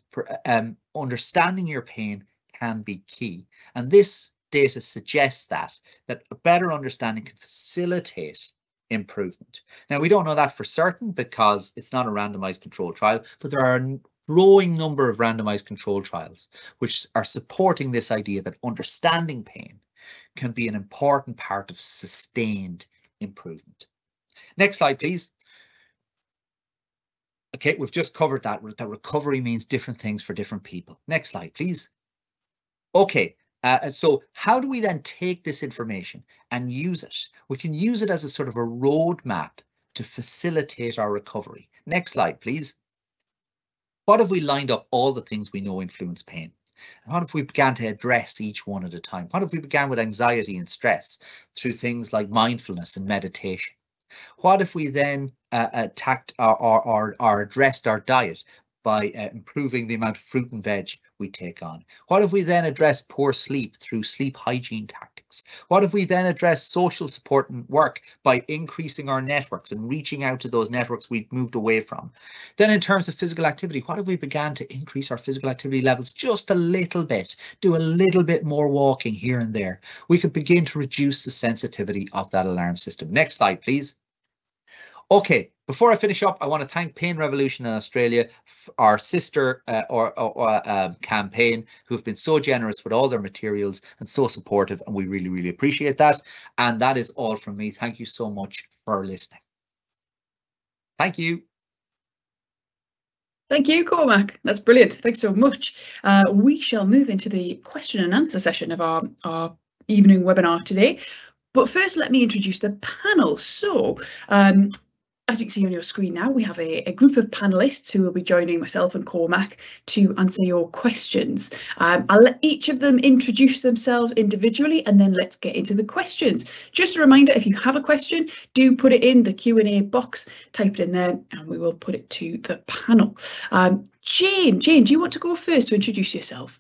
understanding your pain can be key, and this data suggests that a better understanding can facilitate improvement. Now, we don't know that for certain because it's not a randomized controlled trial, but there are a growing number of randomized controlled trials which are supporting this idea that understanding pain can be an important part of sustained improvement. Next slide, please. Okay, we've just covered that recovery means different things for different people. Next slide, please. Okay, so how do we then take this information and use it? We can use it as a sort of a roadmap to facilitate our recovery. Next slide, please. What if we lined up all the things we know influence pain? What if we began to address each one at a time? What if we began with anxiety and stress through things like mindfulness and meditation? What if we then attacked or addressed our diet by improving the amount of fruit and veg we take on? What if we then address poor sleep through sleep hygiene tactics? What if we then address social support and work by increasing our networks and reaching out to those networks we'd moved away from? Then in terms of physical activity, what if we began to increase our physical activity levels just a little bit, do a little bit more walking here and there? We could begin to reduce the sensitivity of that alarm system. Next slide, please. Okay, before I finish up, I want to thank Pain Revolution in Australia, our sister campaign, who've been so generous with all their materials and so supportive, and we really, really appreciate that. And that is all from me. Thank you so much for listening. Thank you. Thank you, Cormac. That's brilliant. Thanks so much. We shall move into the question and answer session of our evening webinar today. But first, let me introduce the panel. So, as you can see on your screen now, we have a group of panellists who will be joining myself and Cormac to answer your questions. I'll let each of them introduce themselves individually and then let's get into the questions. Just a reminder, if you have a question, do put it in the Q&A box, type it in there and we will put it to the panel. Jane, do you want to go first to introduce yourself?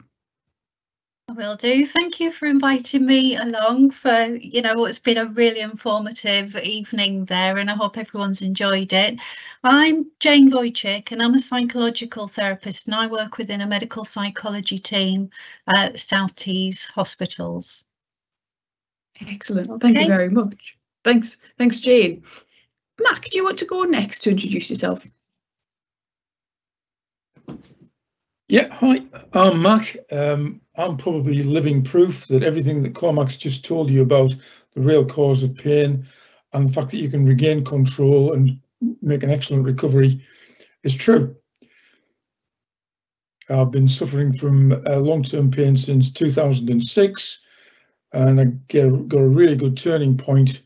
I will do. Thank you for inviting me along for, it's been a really informative evening there and I hope everyone's enjoyed it. I'm Jane Wojcik and I'm a psychological therapist and I work within a medical psychology team at South Tees Hospitals. Excellent. Well, thank you very much. Thanks, Jane. Mac, do you want to go next to introduce yourself? Yeah, hi, I'm Mac. I'm probably living proof that everything that Cormac's just told you about the real cause of pain and the fact that you can regain control and make an excellent recovery is true. I've been suffering from long-term pain since 2006 and I got a really good turning point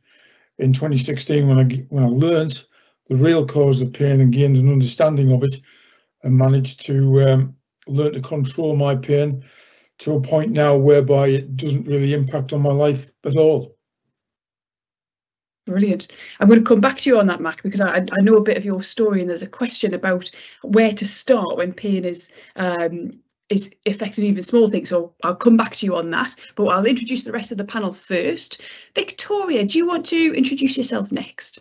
in 2016 when I learned the real cause of pain and gained an understanding of it and managed to learn to control my pain to a point now whereby it doesn't really impact on my life at all. Brilliant. I'm going to come back to you on that, Mac, because I know a bit of your story and there's a question about where to start when pain is affecting even small things. So I'll come back to you on that, but I'll introduce the rest of the panel first. Victoria, do you want to introduce yourself next?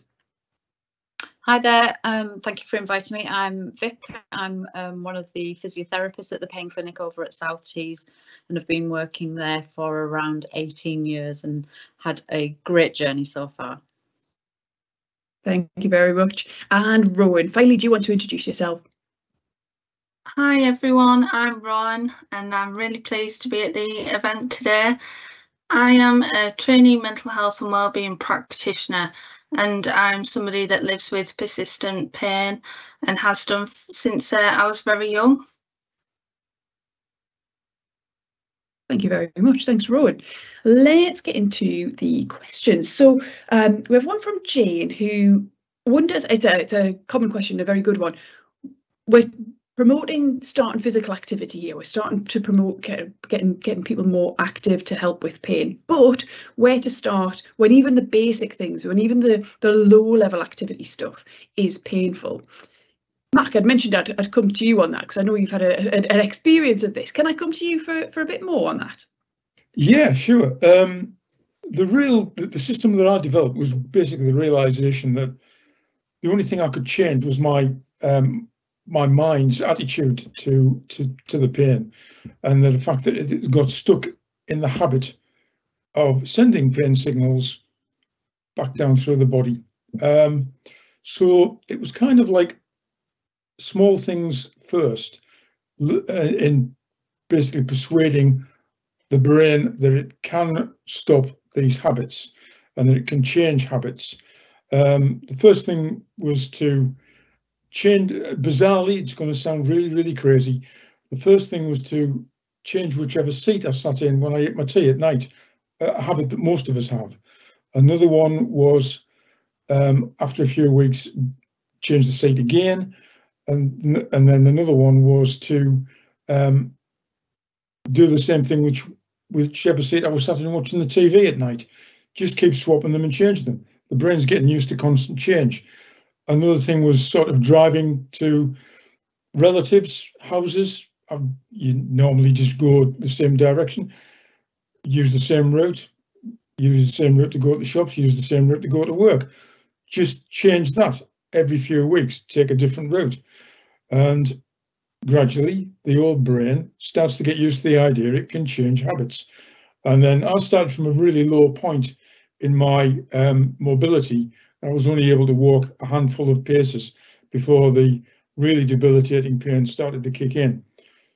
Hi there, thank you for inviting me. I'm Vic, I'm one of the physiotherapists at the pain clinic over at South Tees and have been working there for around 18 years and had a great journey so far. Thank you very much. And Rowan, finally, do you want to introduce yourself? Hi everyone, I'm Rowan and I'm really pleased to be at the event today. I am a trainee mental health and wellbeing practitioner and I'm somebody that lives with persistent pain and has done since I was very young. Thank you very much. Thanks, Rowan. Let's get into the questions. So we have one from Jane who wonders, it's a common question, a very good one. We're promoting starting physical activity here. We're starting to promote getting people more active to help with pain, but where to start when even the basic things, when even the low level activity stuff is painful? Mac, I'd mentioned I'd come to you on that because I know you've had an experience of this. Can I come to you for a bit more on that? Yeah, sure. The system that I developed was basically the realization that the only thing I could change was my mind's attitude to the pain, and the fact that it got stuck in the habit of sending pain signals back down through the body. So it was kind of like small things first, in basically persuading the brain that it can stop these habits and that it can change habits. The first thing was to change, bizarrely, it's going to sound really, really crazy. The first thing was to change whichever seat I sat in when I ate my tea at night, a habit that most of us have. Another one was, after a few weeks, change the seat again. And then another one was to do the same thing with whichever seat I was sat in watching the TV at night. Just keep swapping them and change them. The brain's getting used to constant change. Another thing was sort of driving to relatives' houses. You normally just go the same direction, use the same route, use the same route to go to the shops, use the same route to go to work. Just change that every few weeks, take a different route. And gradually, the old brain starts to get used to the idea it can change habits. And then I started from a really low point in my mobility. I was only able to walk a handful of paces before the really debilitating pain started to kick in.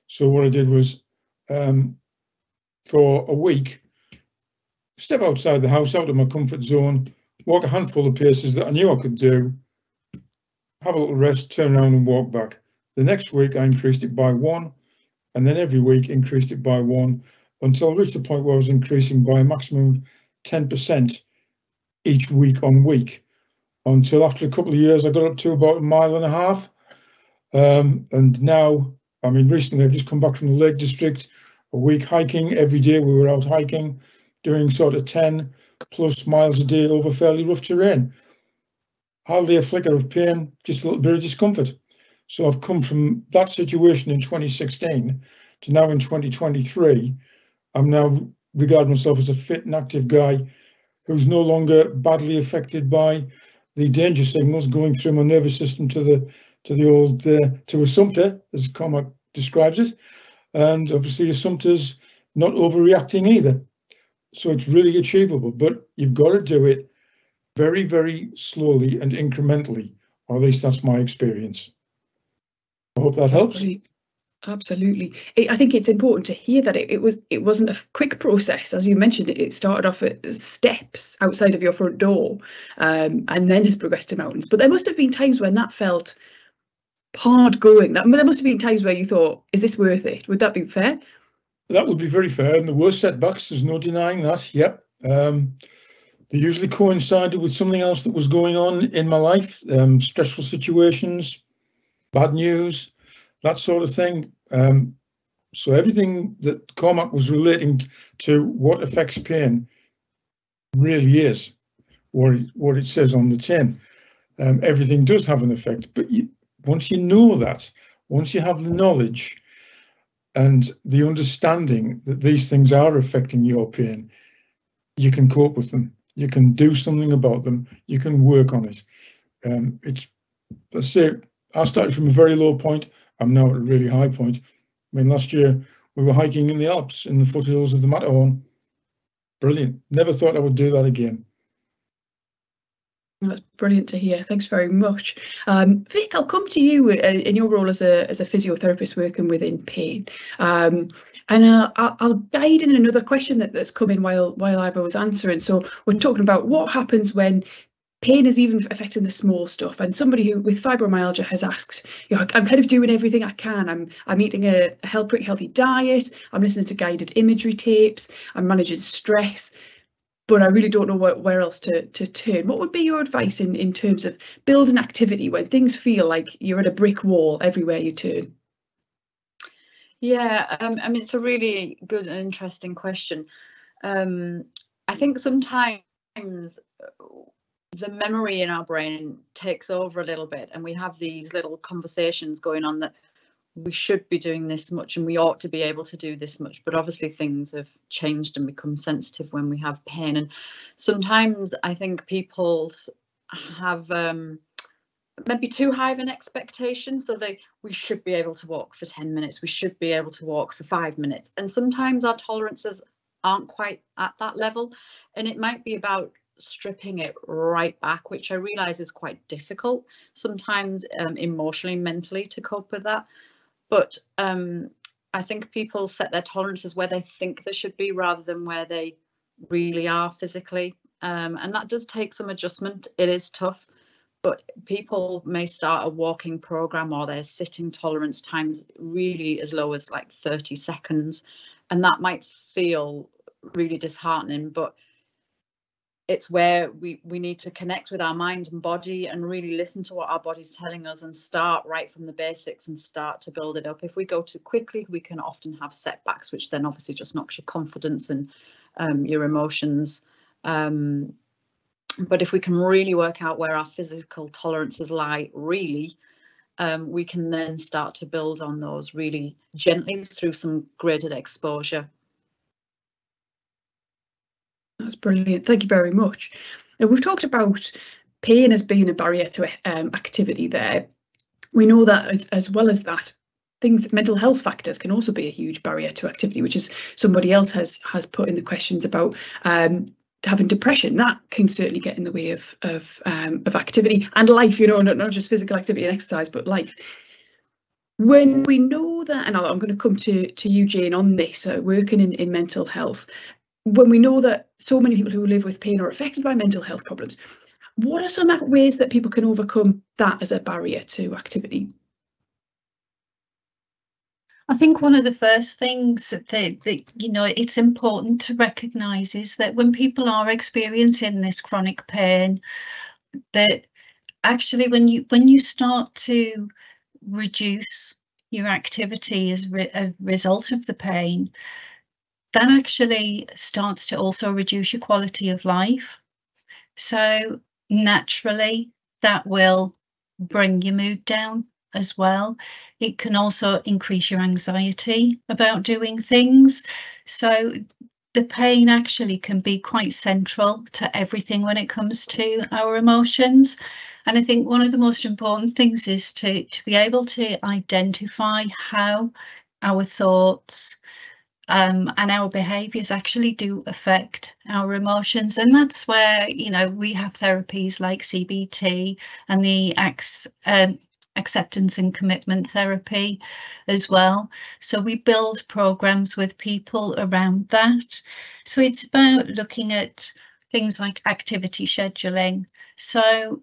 So what I did was, for a week, step outside the house, out of my comfort zone, walk a handful of paces that I knew I could do, have a little rest, turn around and walk back. The next week I increased it by 1, and then every week increased it by 1 until I reached the point where I was increasing by a maximum of 10% each week on week. until after a couple of years I got up to about 1.5 miles. And now, I mean, recently I've just come back from the Lake District, a week hiking. Every day we were out hiking, doing sort of 10+ miles a day over fairly rough terrain. Hardly a flicker of pain, just a little bit of discomfort. So I've come from that situation in 2016 to now in 2023. I'm now regarding myself as a fit and active guy who's no longer badly affected by the danger signals going through my nervous system to a sumpter, as Cormac describes it, and obviously a sumpter's not overreacting either. So it's really achievable, but you've got to do it very, very slowly and incrementally, or at least that's my experience. I hope that helps. Brilliant. Absolutely. I think it's important to hear that it wasn't a quick process. As you mentioned, it started off at steps outside of your front door, and then has progressed to mountains. But there must have been times when that felt hard going. There must have been times where you thought, is this worth it? Would that be fair? That would be very fair. And there were setbacks, there's no denying that. Yep. They usually coincided with something else that was going on in my life, stressful situations, bad news, that sort of thing. So everything that Cormac was relating to what affects pain really is what it says on the tin. Everything does have an effect, but once you know that, once you have the knowledge and the understanding that these things are affecting your pain, you can cope with them. You can do something about them. You can work on it. Let's say I started from a very low point. I'm now at a really high point. I mean, last year we were hiking in the Alps in the foothills of the Matterhorn. Brilliant. Never thought I would do that again. That's brilliant to hear. Thanks very much. Vic, I'll come to you in your role as a physiotherapist working within pain. And I'll guide in another question that's come in while I was answering. So we're talking about what happens when pain is even affecting the small stuff. And somebody who with fibromyalgia has asked, I'm kind of doing everything I can. I'm eating a pretty healthy diet. I'm listening to guided imagery tapes. I'm managing stress, but I really don't know where else to turn. What would be your advice in terms of building activity when things feel like you're at a brick wall everywhere you turn? Yeah, I mean, it's a really good and interesting question. I think sometimes the memory in our brain takes over a little bit, and we have these little conversations going on that we should be doing this much and we ought to be able to do this much, but obviously things have changed and become sensitive when we have pain. And sometimes I think people have maybe too high of an expectation, so we should be able to walk for 10 minutes, we should be able to walk for 5 minutes, and sometimes our tolerances aren't quite at that level, and it might be about stripping it right back, which I realize is quite difficult sometimes emotionally, mentally, to cope with that. But I think people set their tolerances where they think they should be rather than where they really are physically, and that does take some adjustment. It is tough, but people may start a walking program or their sitting tolerance times really as low as like 30 seconds, and that might feel really disheartening, but it's where we need to connect with our mind and body and really listen to what our body's telling us and start right from the basics and start to build it up. If we go too quickly, we can often have setbacks, which then obviously just knocks your confidence and your emotions. But if we can really work out where our physical tolerances lie, really, we can then start to build on those really gently through some graded exposure. That's brilliant. Thank you very much. Now, we've talked about pain as being a barrier to activity there. We know that as well as that, mental health factors can also be a huge barrier to activity, which is somebody else has put in the questions about having depression. That can certainly get in the way of activity and life, not just physical activity and exercise, but life. When we know that, and I'm going to come to you, Jane, on this, working in mental health, when we know that so many people who live with pain are affected by mental health problems, what are some ways that people can overcome that as a barrier to activity? I think one of the first things that it's important to recognise is that when people are experiencing this chronic pain, that actually, when you start to reduce your activity as a result of the pain, that actually starts to also reduce your quality of life. So naturally, that will bring your mood down as well. It can also increase your anxiety about doing things. So the pain actually can be quite central to everything when it comes to our emotions. And I think one of the most important things is to be able to identify how our thoughts and our behaviours actually do affect our emotions. And that's where, you know, we have therapies like CBT and the acceptance and commitment therapy as well. So we build programs with people around that. So it's about looking at things like activity scheduling. So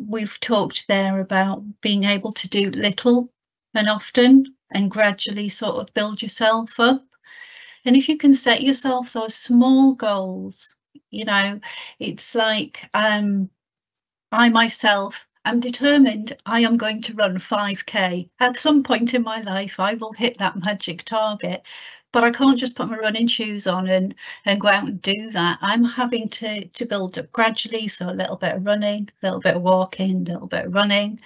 we've talked there about being able to do little and often and gradually sort of build yourself up. And if you can set yourself those small goals, you know, it's like I myself am determined I am going to run 5K. At some point in my life, I will hit that magic target, but I can't just put my running shoes on and go out and do that. I'm having to build up gradually. So a little bit of running, a little bit of walking, a little bit of running.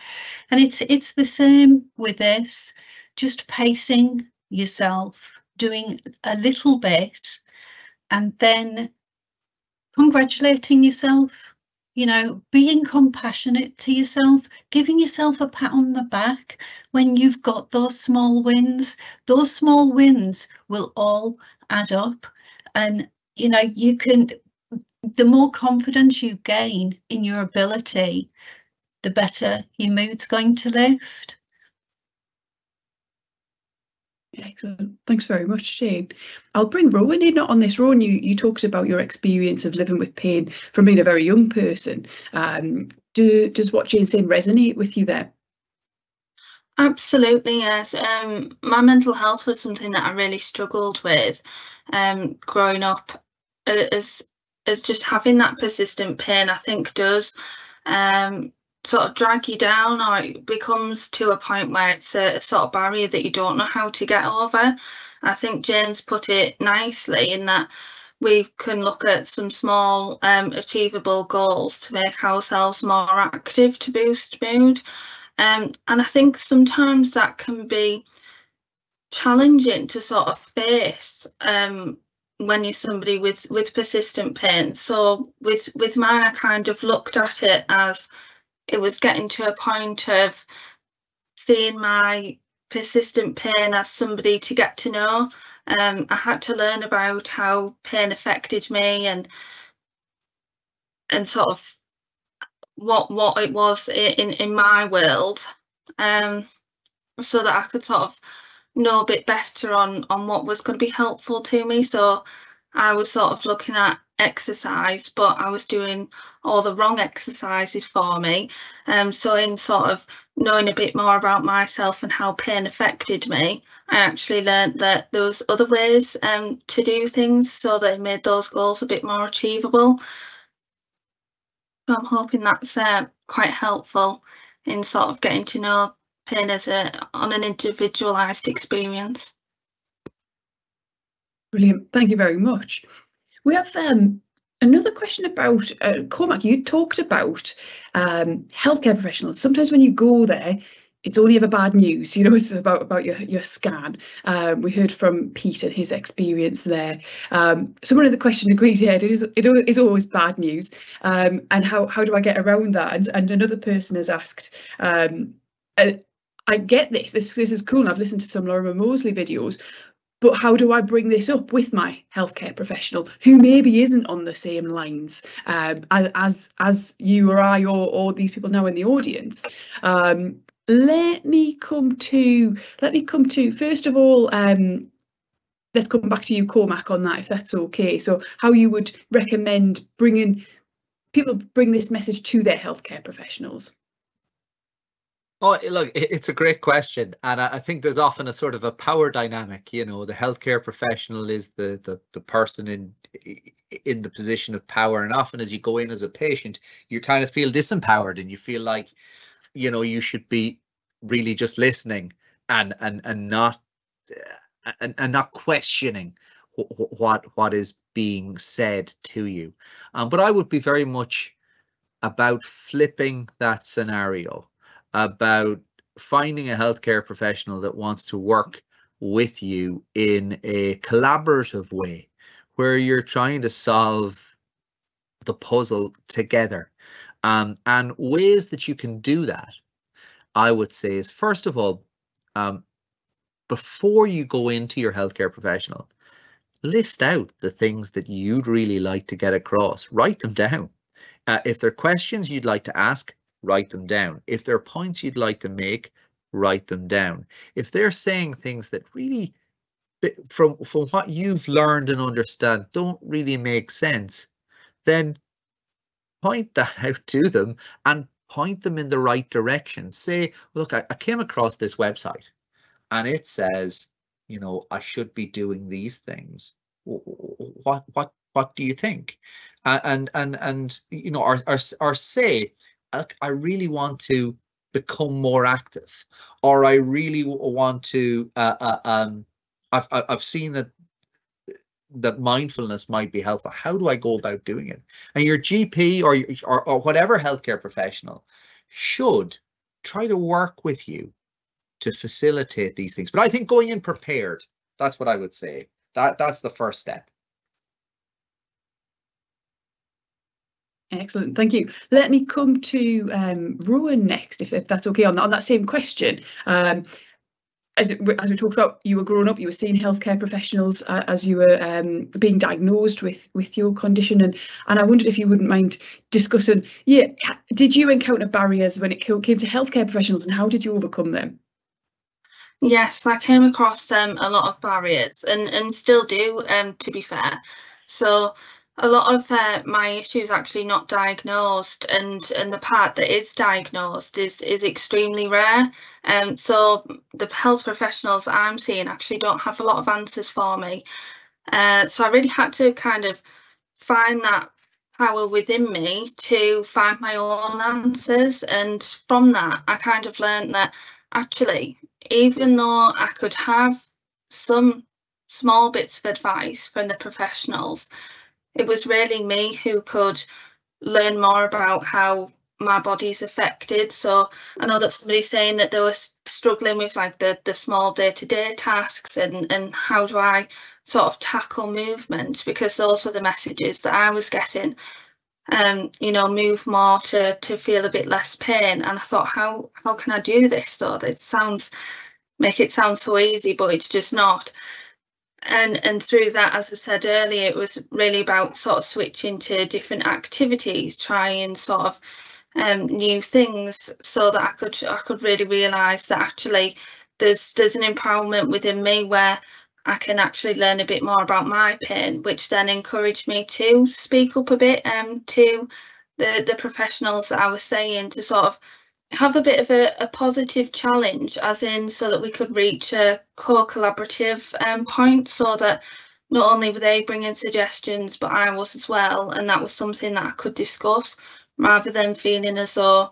And it's the same with this, just pacing yourself, doing a little bit and then congratulating yourself, you know, being compassionate to yourself, giving yourself a pat on the back when you've got those small wins. Those small wins will all add up. And, you know, you can, the more confidence you gain in your ability, the better your mood's going to lift. Excellent. Thanks very much, Jane. I'll bring Rowan in on this. Rowan, you talked about your experience of living with pain from being a very young person. Does what Jane's saying resonate with you there? Absolutely, yes. My mental health was something that I really struggled with growing up, as just having that persistent pain, I think does sort of drag you down, or it becomes to a point where it's a sort of barrier that you don't know how to get over. I think Jane's put it nicely in that we can look at some small achievable goals to make ourselves more active, to boost mood. And I think sometimes that can be challenging to sort of face when you're somebody with persistent pain. So with mine, I kind of looked at it as it was getting to a point of seeing my persistent pain as somebody to get to know. I had to learn about how pain affected me and sort of what it was in my world, so that I could sort of know a bit better on what was going to be helpful to me. So I was sort of looking at exercise, but I was doing all the wrong exercises for me. So in sort of knowing a bit more about myself and how pain affected me, I actually learned that there was other ways to do things, so that it made those goals a bit more achievable. So I'm hoping that's quite helpful in sort of getting to know pain as on an individualised experience. Brilliant. Thank you very much. We have another question about Cormac. You talked about healthcare professionals. Sometimes when you go there, it's only ever bad news. You know, it's about your scan. We heard from Pete and his experience there. Someone in the question agrees. Yeah, it is always bad news. And how do I get around that? And another person has asked. I get this. This is cool. And I've listened to some Laura Mosley videos. But how do I bring this up with my healthcare professional who maybe isn't on the same lines as you or I or these people now in the audience? Let me come to first of all, let's come back to you, Cormac, on that, if that's okay. So how you would recommend bring this message to their healthcare professionals? Oh, look, it's a great question, and I think there's often a sort of a power dynamic. You know, the healthcare professional is the person in the position of power, and often as you go in as a patient, you kind of feel disempowered, and you feel like, you know, you should be really just listening and not not questioning what is being said to you. But I would be very much about flipping that scenario, about finding a healthcare professional that wants to work with you in a collaborative way, where you're trying to solve the puzzle together. And ways that you can do that, I would say, is first of all, before you go into your healthcare professional, list out the things that you'd really like to get across. Write them down. If there are questions you'd like to ask, write them down. If there are points you'd like to make, write them down. If they're saying things that really, from what you've learned and understand, don't really make sense, then point that out to them and point them in the right direction. Say, look, I came across this website and it says, you know, I should be doing these things. What do you think? And you know, or say, I really want to become more active, or I really want to. I've seen that mindfulness might be helpful. How do I go about doing it? And your GP or whatever healthcare professional should try to work with you to facilitate these things. But I think going in prepared, that's what I would say. That's the first step. Excellent, thank you. Let me come to Rowan next, if that's okay, on that same question. As we talked about, you were growing up, you were seeing healthcare professionals as you were being diagnosed with your condition, and I wondered if you wouldn't mind discussing, did you encounter barriers when it came to healthcare professionals, and how did you overcome them? Yes, I came across a lot of barriers and still do, to be fair. So a lot of my issues actually not diagnosed, and the part that is diagnosed is extremely rare. So the health professionals I'm seeing actually don't have a lot of answers for me. So I really had to kind of find that power within me to find my own answers. And from that, I kind of learned that actually, even though I could have some small bits of advice from the professionals, it was really me who could learn more about how my body's affected. So I know that somebody's saying that they were struggling with like the small day-to-day tasks and how do I sort of tackle movement, because those were the messages that I was getting. You know, move more to feel a bit less pain. And I thought, how can I do this? So that make it sound so easy, but it's just not. And through that, as I said earlier, it was really about sort of switching to different activities, trying sort of new things, so that I could really realise that actually there's an empowerment within me where I can actually learn a bit more about my pain, which then encouraged me to speak up a bit to the professionals that I was saying, to sort of have a bit of a positive challenge, as in so that we could reach a co-collaborative point, so that not only were they bringing suggestions, but I was as well, and that was something that I could discuss, rather than feeling as though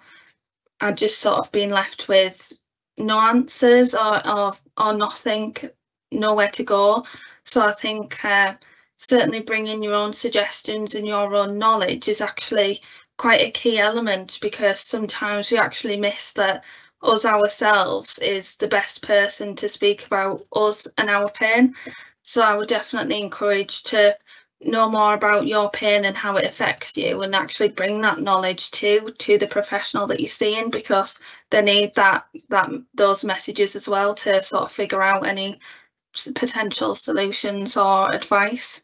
I'd just sort of been left with no answers or nothing, nowhere to go. So I think certainly bringing your own suggestions and your own knowledge is actually quite a key element, because sometimes we actually miss that us ourselves is the best person to speak about us and our pain. So I would definitely encourage to know more about your pain and how it affects you, and actually bring that knowledge to the professional that you're seeing, because they need those messages as well to sort of figure out any potential solutions or advice.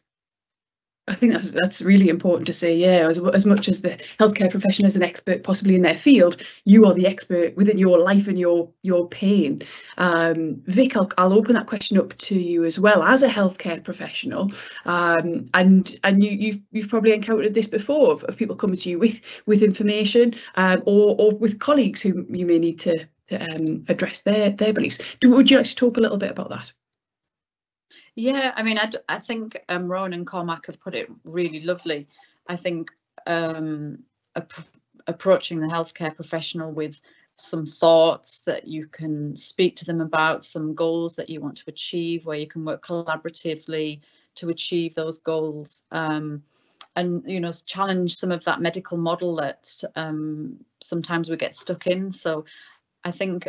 I think that's really important to say, yeah, as much as the healthcare professional is an expert possibly in their field, you are the expert within your life and your pain. Vic, I'll open that question up to you as well, as a healthcare professional, and you've probably encountered this before, of people coming to you with information, or with colleagues who you may need to address their beliefs. Would you like to talk a little bit about that? Yeah, I mean, I think Rowan and Cormac have put it really lovely. I think approaching the healthcare professional with some thoughts that you can speak to them about, some goals that you want to achieve, where you can work collaboratively to achieve those goals, and challenge some of that medical model that sometimes we get stuck in. So I think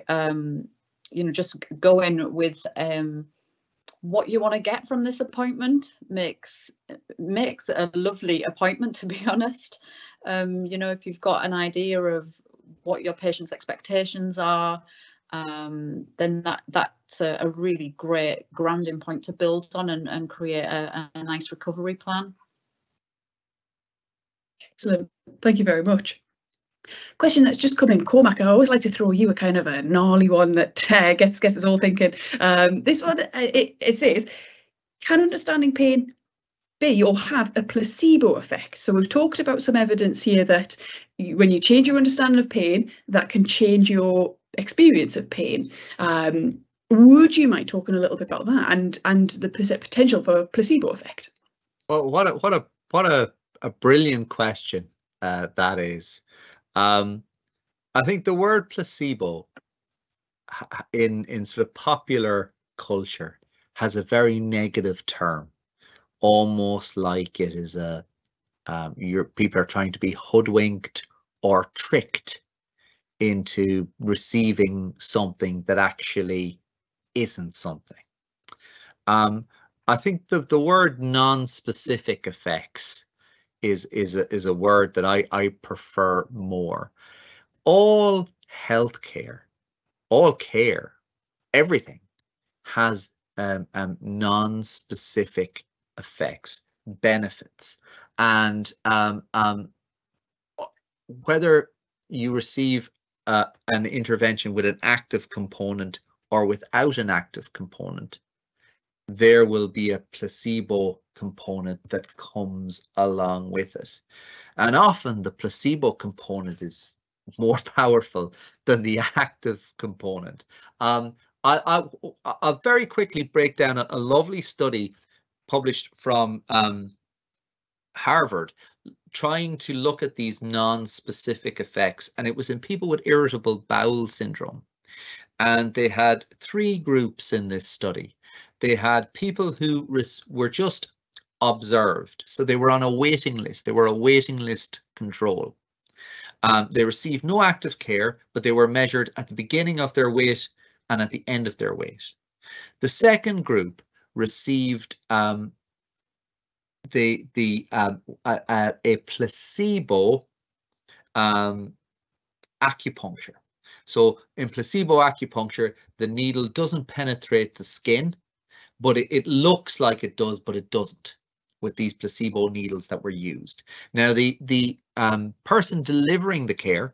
just go in with what you want to get from this appointment makes a lovely appointment, to be honest. If you've got an idea of what your patient's expectations are, then that's a really great grounding point to build on and create a nice recovery plan. Excellent, thank you very much. Question that's just come in, Cormac. I always like to throw you a kind of a gnarly one that gets us all thinking. This one, it says, can understanding pain be or have a placebo effect? So we've talked about some evidence here that when you change your understanding of pain, that can change your experience of pain. Would you mind talking a little bit about that and the potential for a placebo effect? Well, what a brilliant question that is. I think the word placebo in sort of popular culture has a very negative term, almost like it is people are trying to be hoodwinked or tricked into receiving something that actually isn't something. I think the word non-specific effects is a word that I prefer more. All healthcare, all care, everything has non-specific effects, benefits, and whether you receive an intervention with an active component or without an active component, there will be a placebo component that comes along with it. And often the placebo component is more powerful than the active component. I'll very quickly break down a lovely study published from Harvard, trying to look at these non-specific effects, and it was in people with irritable bowel syndrome. And they had 3 groups in this study. They had people who were just observed, so they were on a waiting list. They were a waiting list control. They received no active care, but they were measured at the beginning of their wait and at the end of their wait. The second group received a placebo acupuncture. So in placebo acupuncture, the needle doesn't penetrate the skin, but it looks like it does, but it doesn't, with these placebo needles that were used. Now, the person delivering the care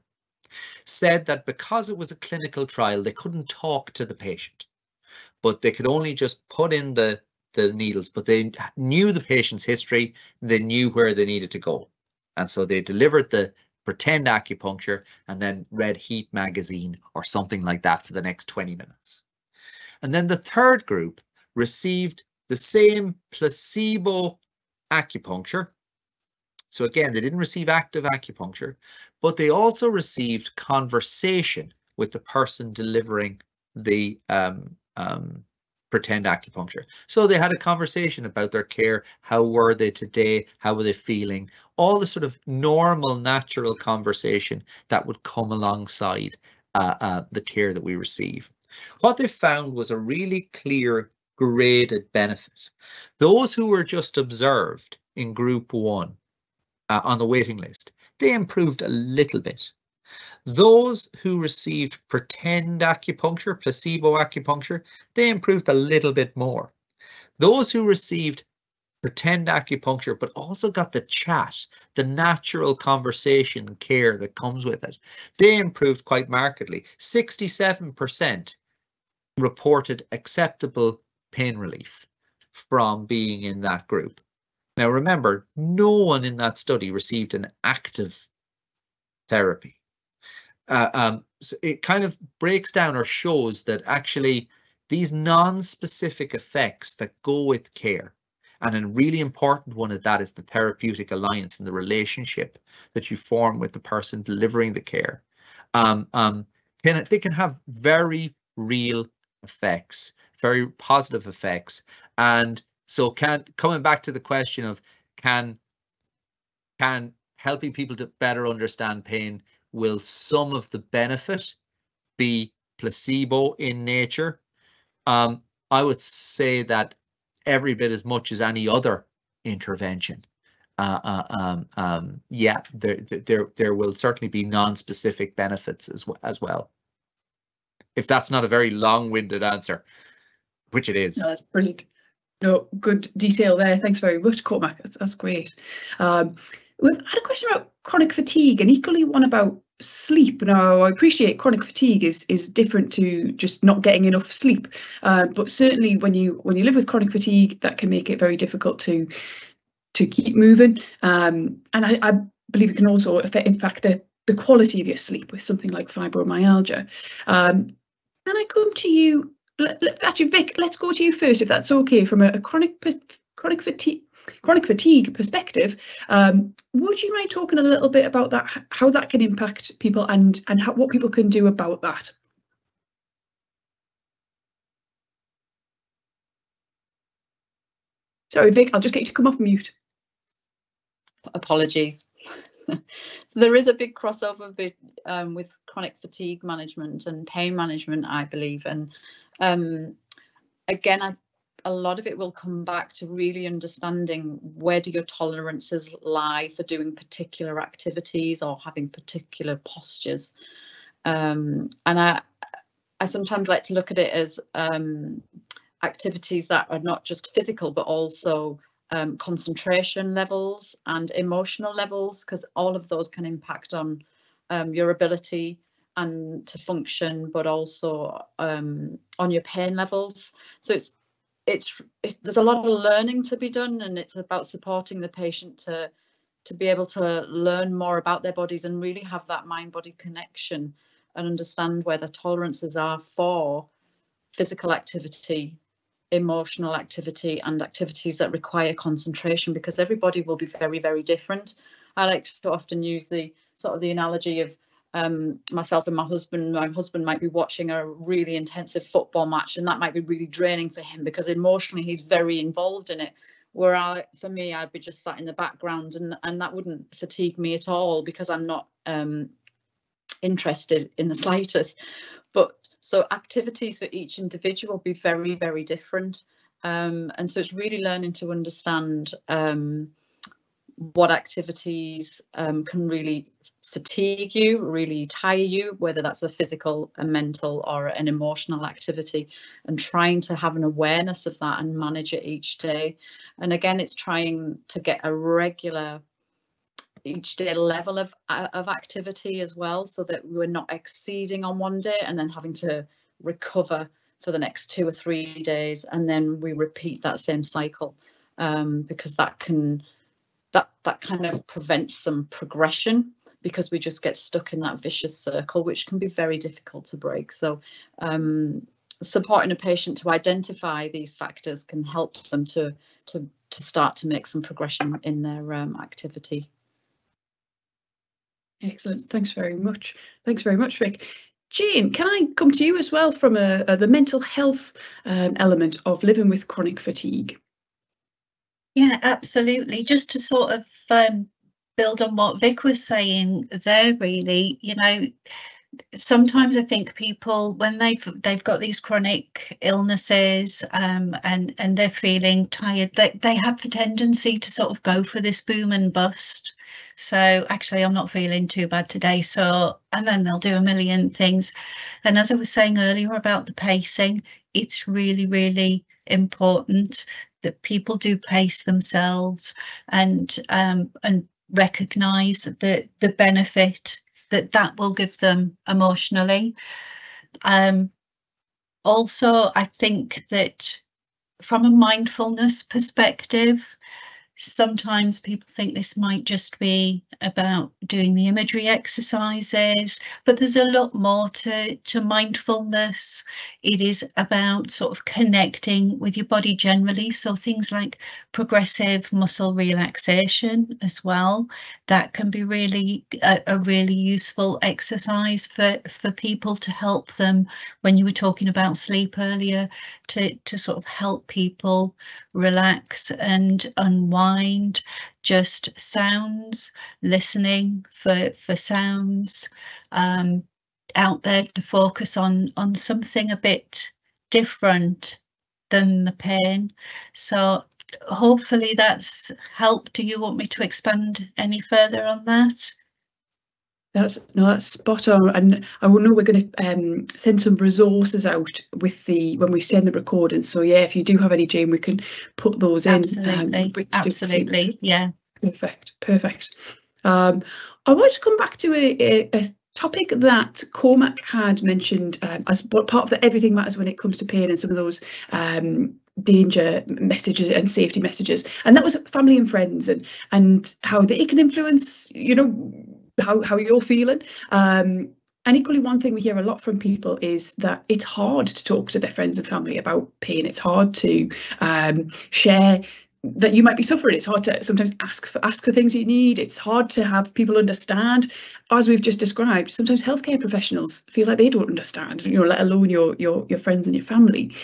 said that because it was a clinical trial, they couldn't talk to the patient, but they could only just put in the needles, but they knew the patient's history, they knew where they needed to go. And so they delivered the pretend acupuncture and then read Heat magazine or something like that for the next 20 minutes. And then the third group received the same placebo acupuncture. So again, they didn't receive active acupuncture, but they also received conversation with the person delivering the pretend acupuncture. So they had a conversation about their care. How were they today? How were they feeling? All the sort of normal, natural conversation that would come alongside the care that we receive. What they found was a really clear graded benefit. Those who were just observed in group 1 on the waiting list, they improved a little bit. Those who received pretend acupuncture, placebo acupuncture, they improved a little bit more. Those who received pretend acupuncture, but also got the chat, the natural conversation care that comes with it, they improved quite markedly. 67% reported acceptable pain relief from being in that group. Now remember, no one in that study received an active therapy. So it kind of breaks down or shows that actually these non-specific effects that go with care, and a really important one of that is the therapeutic alliance and the relationship that you form with the person delivering the care. They can have very real effects, very positive effects. And so coming back to the question of can helping people to better understand pain, will some of the benefit be placebo in nature? I would say that every bit as much as any other intervention. Yeah, there will certainly be non-specific benefits as well. If that's not a very long-winded answer, which it is. No, that's brilliant. No, good detail there. Thanks very much, Cormac. That's great. We've had a question about chronic fatigue and equally one about sleep. Now, I appreciate chronic fatigue is different to just not getting enough sleep, but certainly when you live with chronic fatigue, that can make it very difficult to keep moving. And I believe it can also affect, in fact, the quality of your sleep with something like fibromyalgia. Can I come to you? Actually, Vic, let's go to you first, if that's okay. From a chronic fatigue perspective, would you mind talking a little bit about that, how that can impact people, and what people can do about that? Sorry, Vic, I'll just get you to come off mute. Apologies. So there is a big crossover with chronic fatigue management and pain management, I believe. And again, a lot of it will come back to really understanding where do your tolerances lie for doing particular activities or having particular postures. And I sometimes like to look at it as activities that are not just physical, but also concentration levels and emotional levels, because all of those can impact on your ability and to function, but also on your pain levels. So there's a lot of learning to be done, and it's about supporting the patient to be able to learn more about their bodies and really have that mind-body connection and understand where the tolerances are for physical activity, emotional activity, and activities that require concentration, because everybody will be very, very different. I like to often use the analogy of myself and my husband. My husband might be watching a really intensive football match, and that might be really draining for him because emotionally he's very involved in it. Where for me, I'd be just sat in the background, and that wouldn't fatigue me at all because I'm not interested in the slightest. But so activities for each individual will be very, very different. And so it's really learning to understand what activities can really fatigue you, really tire you, whether that's a physical, a mental, or an emotional activity, and trying to have an awareness of that and manage it each day. And again, it's trying to get a regular each day level of activity as well, so that we're not exceeding on one day and then having to recover for the next 2 or 3 days, and then we repeat that same cycle, because that kind of prevents some progression, because we just get stuck in that vicious circle, which can be very difficult to break. So supporting a patient to identify these factors can help them to start to make some progression in their activity. Excellent. Thanks very much. Thanks very much, Vic. Jane, can I come to you as well from the mental health element of living with chronic fatigue? Yeah, absolutely. Just to sort of build on what Vic was saying there, really, you know, sometimes I think people, when they've got these chronic illnesses and they're feeling tired, they have the tendency to sort of go for this boom and bust. So actually, I'm not feeling too bad today. So, and then they'll do a million things. And as I was saying earlier about the pacing, it's really, really important that people do pace themselves and recognise the benefit that will give them emotionally. Also, I think that from a mindfulness perspective, Sometimes people think this might just be about doing the imagery exercises, but there's a lot more to mindfulness. It is about sort of connecting with your body generally. So things like progressive muscle relaxation as well. That can be really a really useful exercise for people to help them, when you were talking about sleep earlier, to sort of help people relax and unwind. Just sounds, listening for sounds out there, to focus on something a bit different than the pain. So hopefully that's helped. Do you want me to expand any further on that? That's spot on, and I will know we're going to send some resources out with when we send the recording. So yeah, if you do have any, Jane, we can put those in. Absolutely, yeah. Perfect. I want to come back to a topic that Cormac had mentioned as part of the Everything Matters when it comes to pain, and some of those danger messages and safety messages, and that was family and friends, and how they can influence, you know, how you're feeling. And equally, one thing we hear a lot from people is that it's hard to talk to their friends and family about pain. It's hard to share that you might be suffering. It's hard to sometimes ask for things you need. It's hard to have people understand. As we've just described, sometimes healthcare professionals feel like they don't understand, you know, let alone your friends and your family.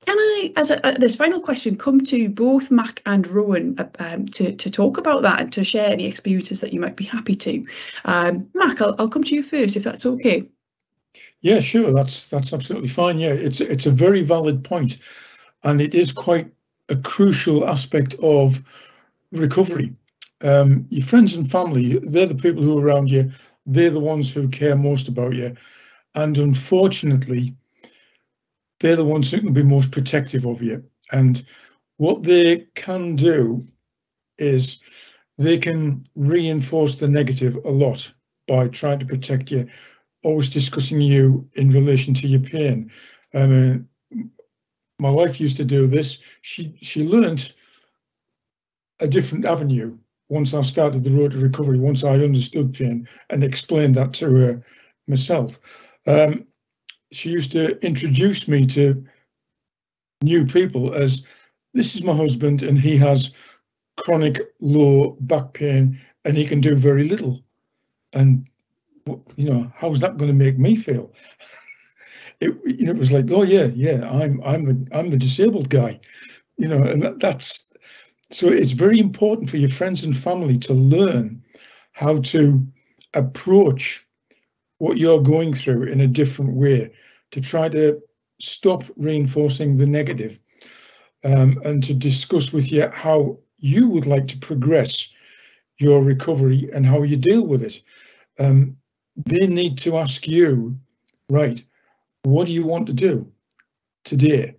Can I, as this final question, come to both Mac and Rowan to talk about that and to share any experiences that you might be happy to? Mac, I'll come to you first, if that's okay. Yeah, sure. That's absolutely fine. Yeah, it's a very valid point, and it is quite a crucial aspect of recovery. Your friends and family, they're the people who are around you. They're the ones who care most about you, and unfortunately, they're the ones who can be most protective of you. And what they can do is they can reinforce the negative a lot by trying to protect you, always discussing you in relation to your pain. My wife used to do this. She learned a different avenue once I started the road to recovery, once I understood pain and explained that to her myself. She used to introduce me to new people as, this is my husband and he has chronic low back pain and he can do very little. And, you know, how's that going to make me feel? It was like, oh yeah, I'm the disabled guy, you know, and that's, so it's very important for your friends and family to learn how to approach what you're going through in a different way, to try to stop reinforcing the negative, and to discuss with you how you would like to progress your recovery and how you deal with it. They need to ask you, right, what do you want to do today?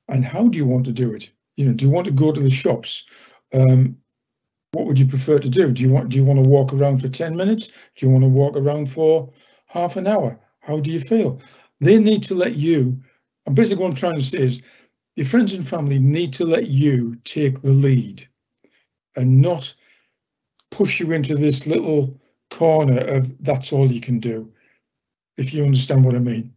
And how do you want to do it? You know, do you want to go to the shops? What would you prefer to do? Do you want to walk around for 10 minutes? Do you want to walk around for half an hour? How do you feel? They need to let you, and basically what I'm trying to say is, your friends and family need to let you take the lead and not push you into this little corner of that's all you can do, if you understand what I mean.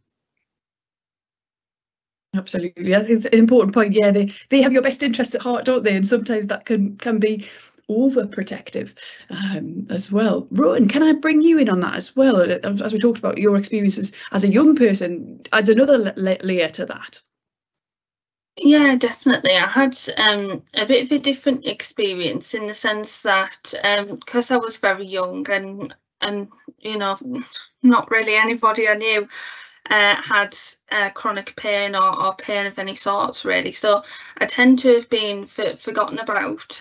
Absolutely, I think it's an important point. Yeah, they have your best interests at heart, don't they? And sometimes that can be overprotective as well. Rowan, can I bring you in on that as well? As we talked about your experiences as a young person, adds another layer to that. Yeah, definitely. I had a bit of a different experience in the sense that because I was very young and you know, not really anybody I knew had chronic pain or pain of any sorts, really. So I tend to have been forgotten about,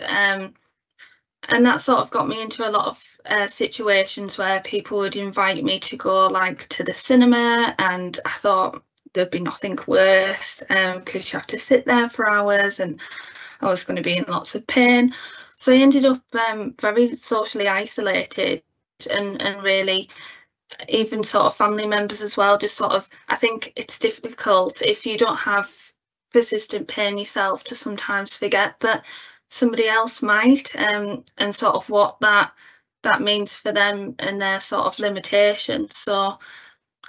and that sort of got me into a lot of situations where people would invite me to go like to the cinema, and I thought there'd be nothing worse because you have to sit there for hours and I was going to be in lots of pain. So I ended up very socially isolated, and really even sort of family members as well, just sort of, I think it's difficult if you don't have persistent pain yourself to sometimes forget that somebody else might, and sort of what that means for them and their sort of limitations. So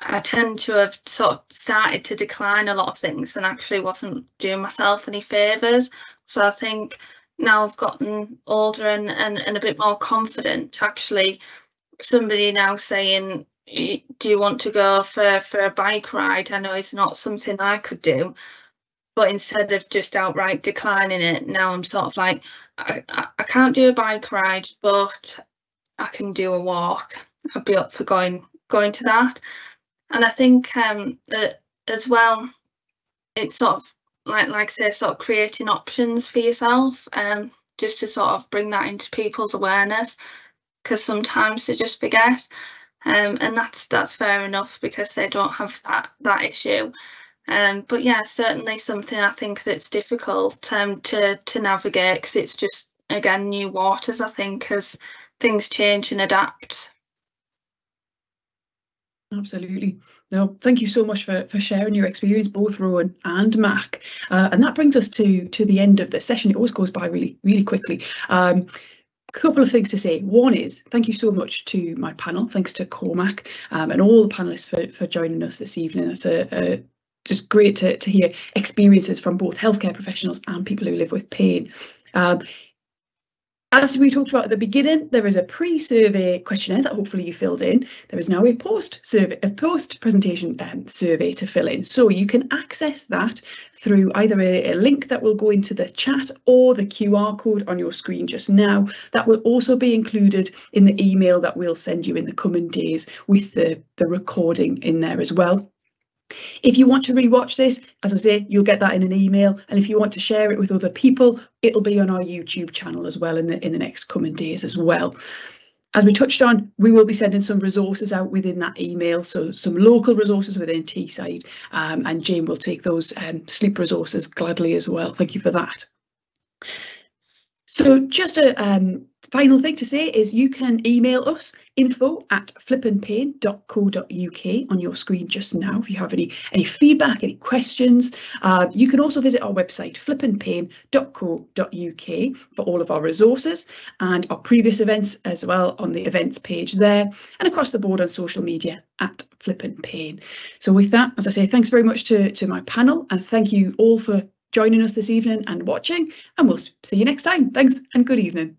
I tend to have sort of started to decline a lot of things and actually wasn't doing myself any favours. So I think now I've gotten older and a bit more confident to actually, somebody now saying, do you want to go for a bike ride? I know it's not something I could do, but instead of just outright declining it, now I'm sort of like, I can't do a bike ride, but I can do a walk. I'd be up for going to that. And I think as well, it's sort of like I say, sort of creating options for yourself, just to sort of bring that into people's awareness, because sometimes they just forget, and that's fair enough because they don't have that issue. But yeah, certainly something I think that's difficult to navigate, because it's just, again, new waters, I think, as things change and adapt. Absolutely. No, thank you so much for sharing your experience, both Rowan and Mac. And that brings us to the end of the session. It always goes by really, really quickly. A couple of things to say. One is thank you so much to my panel. Thanks to Cormac and all the panelists for joining us this evening. It's just great to hear experiences from both healthcare professionals and people who live with pain. As we talked about at the beginning, there is a pre-survey questionnaire that hopefully you filled in. There is now a post-presentation survey to fill in. So you can access that through either a link that will go into the chat or the QR code on your screen just now. That will also be included in the email that we'll send you in the coming days with the recording in there as well. If you want to rewatch this, as I say, you'll get that in an email, and if you want to share it with other people, it'll be on our YouTube channel as well in the next coming days as well. As we touched on, we will be sending some resources out within that email, so some local resources within Teesside, and Jane will take those sleep resources gladly as well. Thank you for that. So just a final thing to say is you can email us info@flipandpain.co.uk on your screen just now if you have any feedback, any questions. You can also visit our website flipandpain.co.uk for all of our resources and our previous events as well on the events page there, and across the board on social media @flipandpain. So with that, as I say, thanks very much to my panel, and thank you all for joining us this evening and watching, and we'll see you next time. Thanks and good evening.